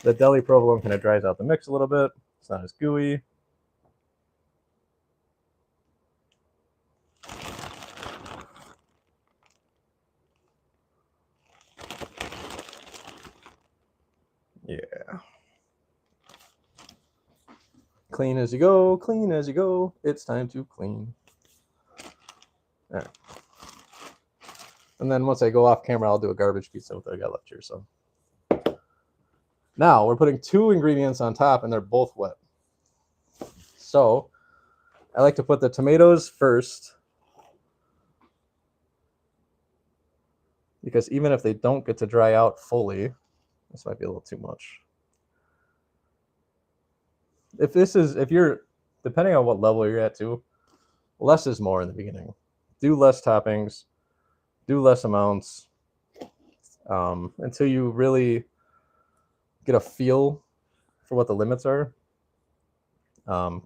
A: The deli provolone kind of dries out the mix a little bit. It's not as gooey. Yeah. Clean as you go, clean as you go. It's time to clean. All right. And then once I go off camera, I'll do a garbage pizza with what I got left here. So now we're putting 2 ingredients on top, and they're both wet. So I like to put the tomatoes first, because even if they don't get to dry out fully, this might be a little too much. If you're, depending on what level you're at too, less is more in the beginning. Do less toppings, do less amounts, until you really get a feel for what the limits are.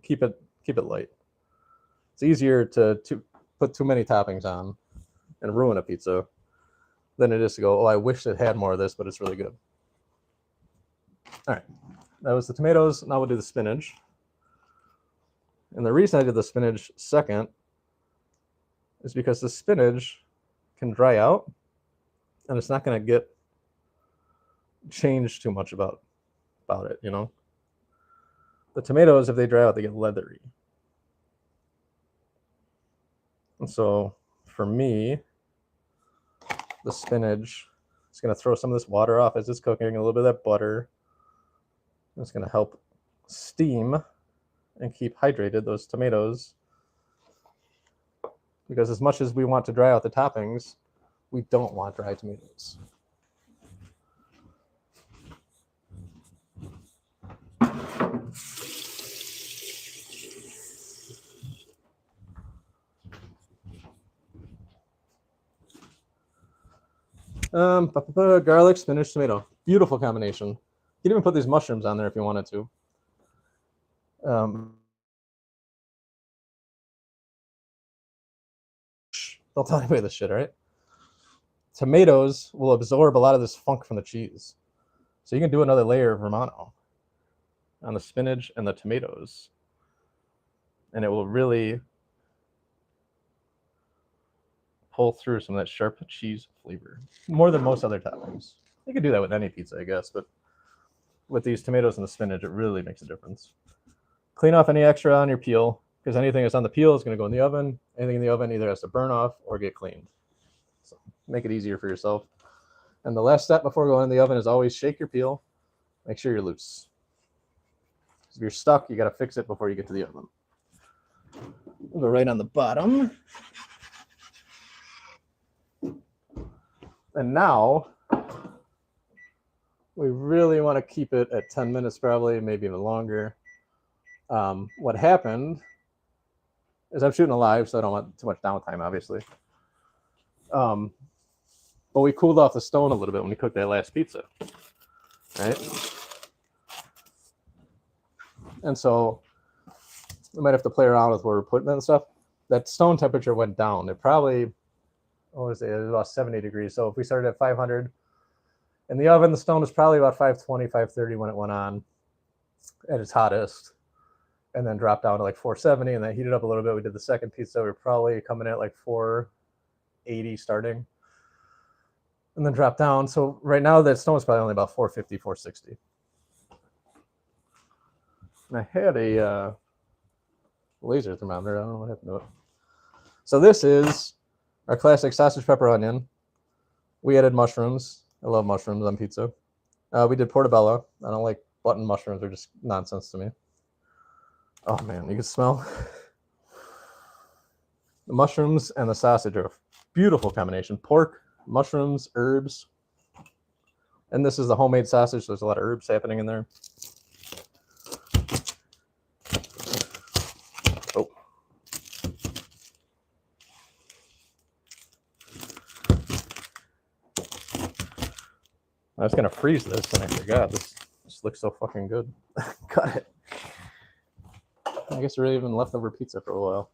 A: Keep it light. It's easier to put too many toppings on and ruin a pizza than it is to go, oh, I wish it had more of this, but it's really good. All right, that was the tomatoes. Now we'll do the spinach. And the reason I did the spinach second is because the spinach can dry out and it's not going to get changed too much about it, you know. The tomatoes, if they dry out, they get leathery. And so for me, the spinach is going to throw some of this water off as it's cooking, a little bit of that butter. It's going to help steam and keep hydrated those tomatoes. Because as much as we want to dry out the toppings, we don't want dry tomatoes. Garlic, spinach, tomato. Beautiful combination. You can even put these mushrooms on there if you wanted to. Don't tell anybody this shit, all right? Tomatoes will absorb a lot of this funk from the cheese. So you can do another layer of Romano on the spinach and the tomatoes. And it will really pull through some of that sharp cheese flavor, more than most other toppings. You could do that with any pizza, I guess, but with these tomatoes and the spinach, it really makes a difference. Clean off any extra on your peel, because anything that's on the peel is going to go in the oven. Anything in the oven either has to burn off or get cleaned. So make it easier for yourself. And the last step before going in the oven is always shake your peel. Make sure you're loose. If you're stuck, you got to fix it before you get to the oven. We'll go right on the bottom. And now we really want to keep it at 10 minutes probably, maybe even longer. What happened is I'm shooting live, so I don't want too much downtime, obviously. But we cooled off the stone a little bit when we cooked that last pizza, right? And so we might have to play around with where we're putting it and stuff. That stone temperature went down. It probably what was it? It was about 70 degrees. So if we started at 500 in the oven, the stone was probably about 520, 530 when it went on at its hottest, and then dropped down to like 470, and then heated up a little bit. We did the second pizza. We were probably coming at like 480 starting, and then dropped down. So right now that stone is probably only about 450, 460. And I had a laser thermometer. I don't know what happened to it. So this is our classic sausage, pepper, onion. We added mushrooms. I love mushrooms on pizza. We did portobello. I don't like button mushrooms. They're just nonsense to me. Oh man, you can smell the mushrooms and the sausage are a beautiful combination. Pork, mushrooms, herbs. And this is the homemade sausage. So there's a lot of herbs happening in there. Oh. I was going to freeze this and I forgot. This looks so fucking good. Cut it. I guess there really even leftover pizza for a while.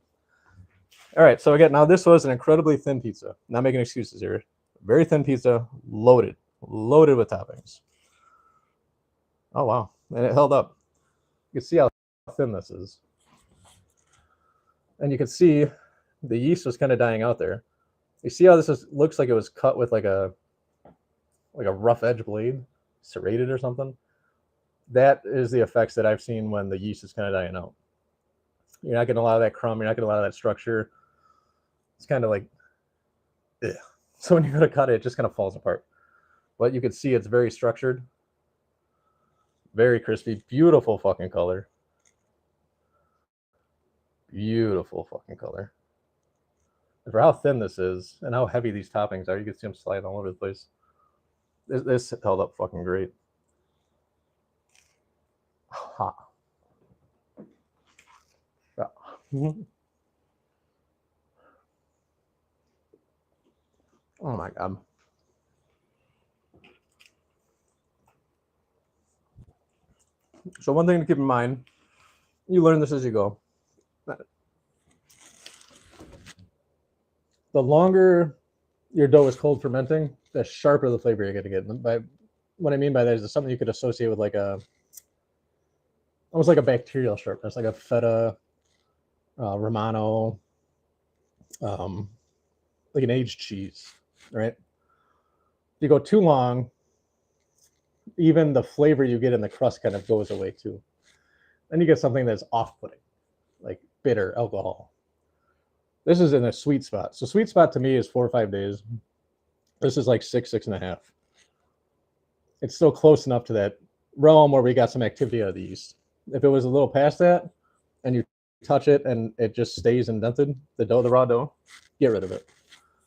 A: All right, so again, now this was an incredibly thin pizza. Not making excuses here. Very thin pizza, loaded with toppings. Oh, wow. And it held up. You can see how thin this is. And you can see the yeast was kind of dying out there. You see how this looks like it was cut with like a rough edge blade, serrated or something? That is the effects that I've seen when the yeast is kind of dying out. You're not getting a lot of that crumb. You're not getting a lot of that structure. It's kind of like, ugh. So when you go to cut it, it just kind of falls apart. But you can see it's very structured, very crispy, beautiful fucking color. Beautiful fucking color. And for how thin this is and how heavy these toppings are, you can see them sliding all over the place. This held up fucking great. Hot. Mm-hmm. Oh my god. So one thing to keep in mind, you learn this as you go. The longer your dough is cold fermenting, the sharper the flavor you're going to get. By what I mean by that is something you could associate with like almost like a bacterial sharpness, like a feta, Romano, like an aged cheese, right? If you go too long, even the flavor you get in the crust kind of goes away too. Then you get something that's off-putting, like bitter alcohol. This is in a sweet spot. So sweet spot to me is 4 or 5 days. This is like 6.5. It's still close enough to that realm where we got some activity out of the yeast. If it was a little past that and you touch it and it just stays indented, the raw dough, get rid of it.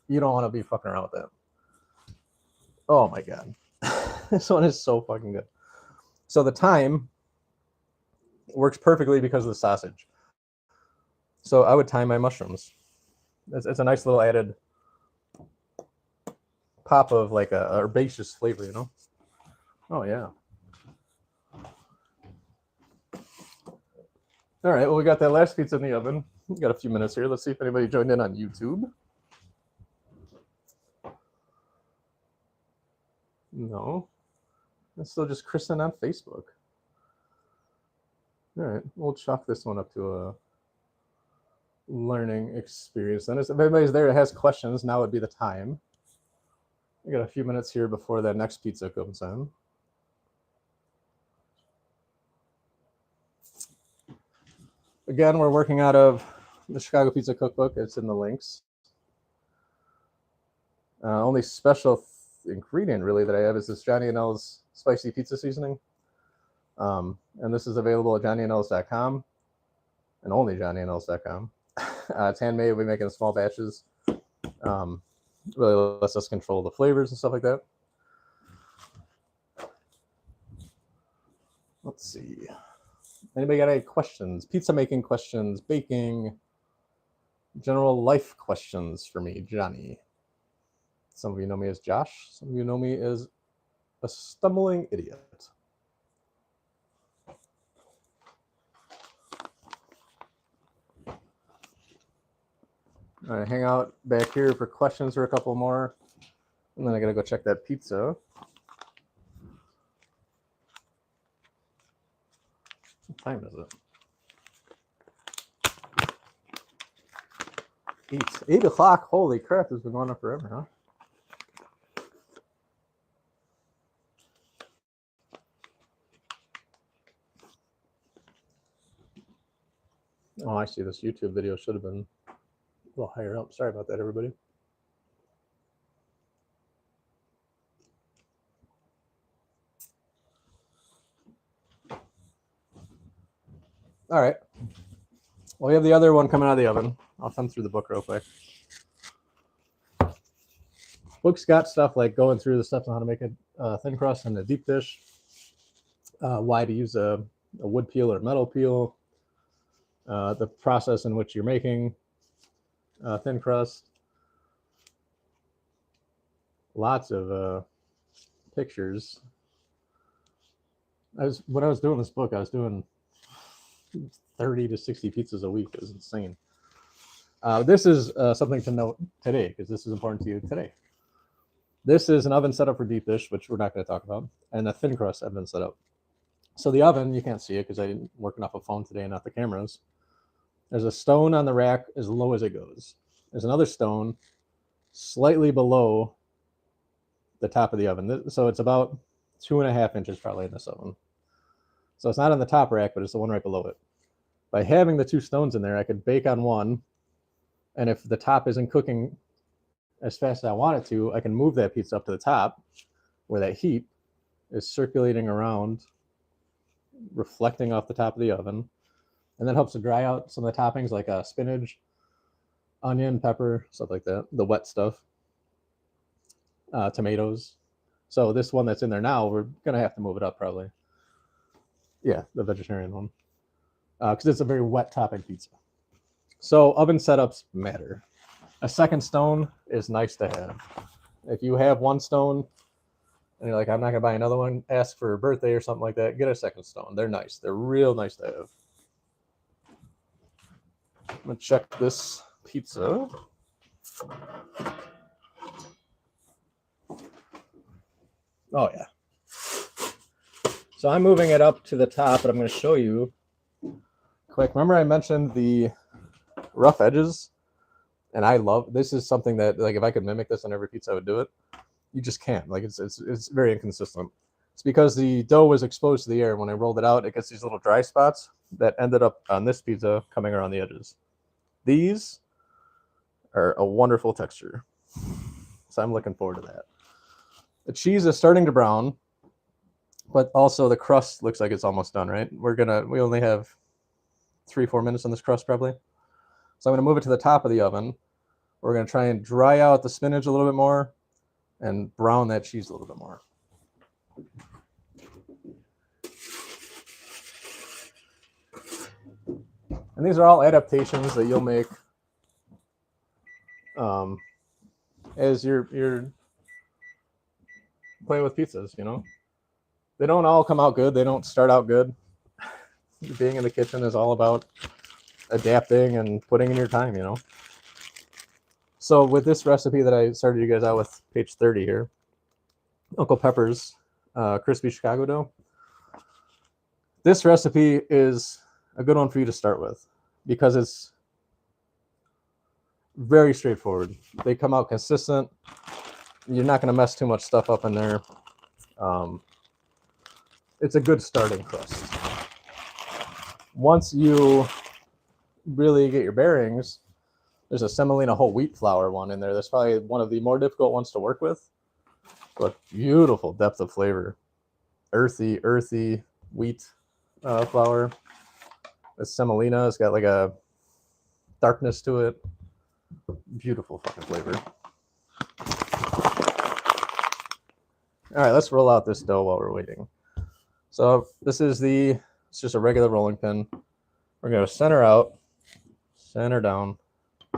A: You don't want to be fucking around with that. Oh my god. This one is so fucking good. So the time works perfectly because of the sausage. So I would time my mushrooms. It's a nice little added pop of like a herbaceous flavor, you know? Oh yeah. All right, well, we got that last pizza in the oven. We got a few minutes here. Let's see if anybody joined in on YouTube. No. It's still just Kristen on Facebook. All right, we'll chalk this one up to a learning experience. Then if anybody's there that has questions, now would be the time. We got a few minutes here before that next pizza comes in. Again, we're working out of the Chicago Pizza Cookbook. It's in the links. Only special ingredient really that I have is this Johnny and L's spicy pizza seasoning. And this is available at johnnyandels.com and only johnnyandels.com. It's handmade. We make it in small batches. Really lets us control the flavors and stuff like that. Let's see. Anybody got any questions? Pizza making questions, baking, general life questions for me, Johnny. Some of you know me as Josh. Some of you know me as a stumbling idiot. All right, hang out back here for questions for a couple more. And then I gotta go check that pizza. What time is it? 8 o'clock. Holy crap, this has been going on forever, huh? Oh, I see. This YouTube video should have been a little higher up. Sorry about that, everybody. All right. Well, we have the other one coming out of the oven. I'll thumb through the book real quick. Book's got stuff like going through the steps on how to make a thin crust and a deep dish, why to use a wood peel or metal peel, the process in which you're making thin crust. Lots of pictures. When I was doing this book, I was doing 30 to 60 pizzas a week. It was insane. This is something to note today because this is important to you today. This is an oven setup for deep dish, which we're not going to talk about, and a thin crust oven setup. So the oven, you can't see it because I'm working off a phone today and not the cameras. There's a stone on the rack as low as it goes. There's another stone slightly below the top of the oven. So it's about 2.5 inches probably in this oven. So it's not on the top rack, but it's the one right below it. By having the two stones in there, I could bake on one. And if the top isn't cooking as fast as I want it to, I can move that pizza up to the top where that heat is circulating around, reflecting off the top of the oven. And that helps to dry out some of the toppings like spinach, onion, pepper, stuff like that, the wet stuff, tomatoes. So this one that's in there now, we're going to have to move it up probably. Yeah, the vegetarian one. Because it's a very wet topping pizza. So oven setups matter. A second stone is nice to have. If you have one stone and you're like, I'm not going to buy another one, ask for a birthday or something like that, get a second stone. They're nice. They're real nice to have. I'm going to check this pizza. Oh, yeah. So I'm moving it up to the top, but I'm going to show you quick. Remember I mentioned the rough edges? And I love, this is something that, like, if I could mimic this on every pizza, I would do it. You just can't. Like, it's very inconsistent. It's because the dough was exposed to the air. When I rolled it out, it gets these little dry spots that ended up on this pizza coming around the edges. These are a wonderful texture. So I'm looking forward to that. The cheese is starting to brown, but also the crust looks like it's almost done, right? We only have 3-4 minutes on this crust probably. So I'm going to move it to the top of the oven. We're going to try and dry out the spinach a little bit more and brown that cheese a little bit more. And these are all adaptations that you'll make as you're playing with pizzas, you know? They don't all come out good. They don't start out good. Being in the kitchen is all about adapting and putting in your time, you know? So with this recipe that I started you guys out with, page 30 here, Uncle Pepper's crispy Chicago dough. This recipe is a good one for you to start with because it's very straightforward. They come out consistent. You're not going to mess too much stuff up in there. It's a good starting crust. Once you really get your bearings, there's a semolina whole wheat flour one in there. That's probably one of the more difficult ones to work with, but beautiful depth of flavor. Earthy wheat flour. The semolina has got like a darkness to it. Beautiful fucking flavor. All right, let's roll out this dough while we're waiting. So this is it's just a regular rolling pin. We're going to center out, center down,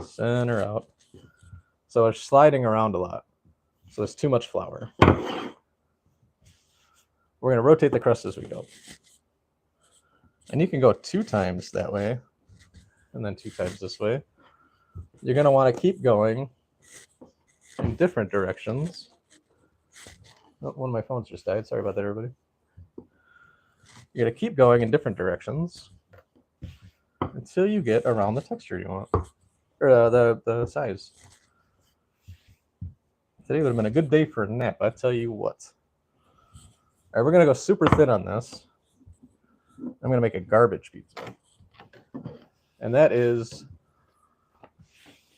A: center out. So it's sliding around a lot. So there's too much flour. We're going to rotate the crust as we go. And you can go 2 times that way and then 2 times this way. you're going to want to keep going in different directions. Oh, one of my phones just died. Sorry about that, everybody. You're going to keep going in different directions until you get around the texture you want, or the size. Today would have been a good day for a nap, I tell you what. All right, we're going to go super thin on this. I'm going to make a garbage pizza. And that is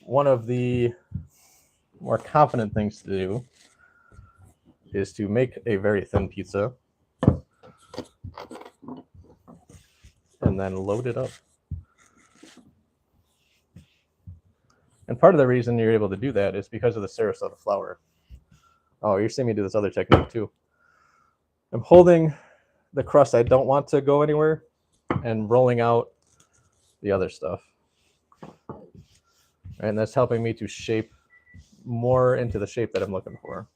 A: one of the more confident things to do, is to make a very thin pizza and then load it up. And part of the reason you're able to do that is because of the Sarasota flour. Oh, you're seeing me do this other technique too. I'm holding the crust I don't want to go anywhere and rolling out the other stuff. And that's helping me to shape more into the shape that I'm looking for.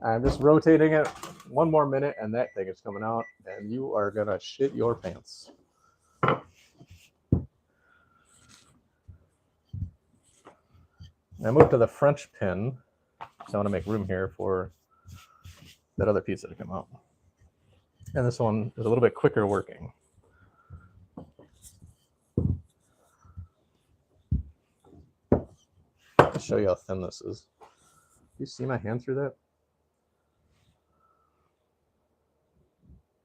A: I'm just rotating it one more minute and that thing is coming out and you are gonna shit your pants. I moved to the French pin, so I want to make room here for that other pizza to come out. And this one is a little bit quicker working. I'll show you how thin this is. You see my hand through that?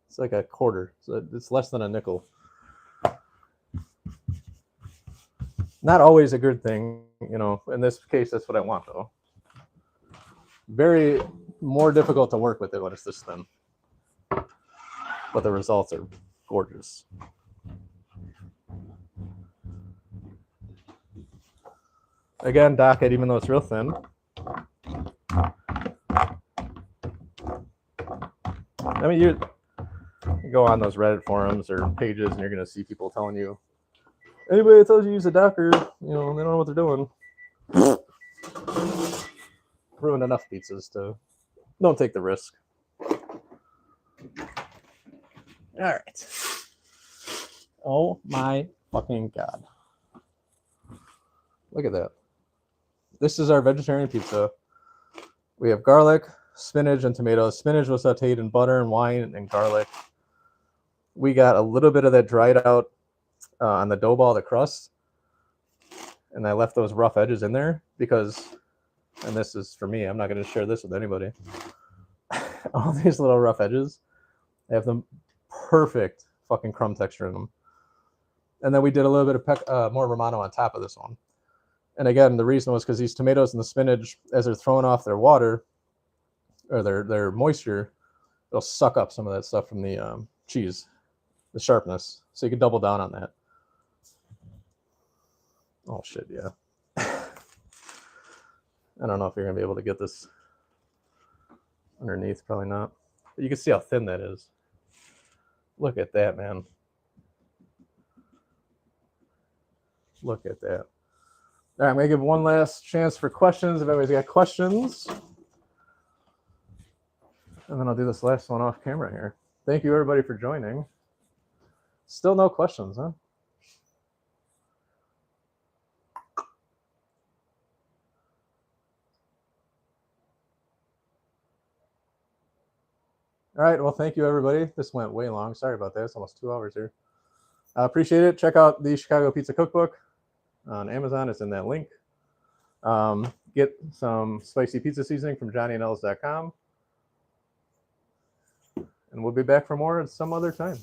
A: It's like a quarter, so it's less than a nickel. Not always a good thing, you know. In this case, that's what I want, though. Very more difficult to work with it when it's this thin. But the results are gorgeous. Again, dock it even though it's real thin. I mean, you go on those Reddit forums or pages and you're going to see people telling you, anybody that tells you use a docker, you know, they don't know what they're doing. Ruined enough pizzas to don't take the risk. All right. Oh my fucking God. Look at that. This is our vegetarian pizza. We have garlic, spinach, and tomatoes. Spinach was sauteed in butter and wine and garlic. We got a little bit of that dried out on the dough ball, the crust. And I left those rough edges in there because, and this is for me, I'm not going to share this with anybody. All these little rough edges, they have the perfect fucking crumb texture in them. And then we did a little bit of more Romano on top of this one. And again, the reason was because these tomatoes and the spinach, as they're throwing off their water or their moisture, it'll suck up some of that stuff from the cheese, the sharpness. So you can double down on that. Oh shit, yeah. I don't know if you're gonna be able to get this underneath, probably not. But you can see how thin that is. Look at that, man. Look at that. All right, I'm gonna give one last chance for questions if anybody's got questions. And then I'll do this last one off camera here. Thank you everybody for joining. Still no questions, huh? All right, well, thank you everybody. This went way long. Sorry about that. It's almost 2 hours here. I appreciate it. Check out the Chicago Pizza Cookbook on Amazon. It's in that link. Get some spicy pizza seasoning from johnnyandels.com. And we'll be back for more at some other time.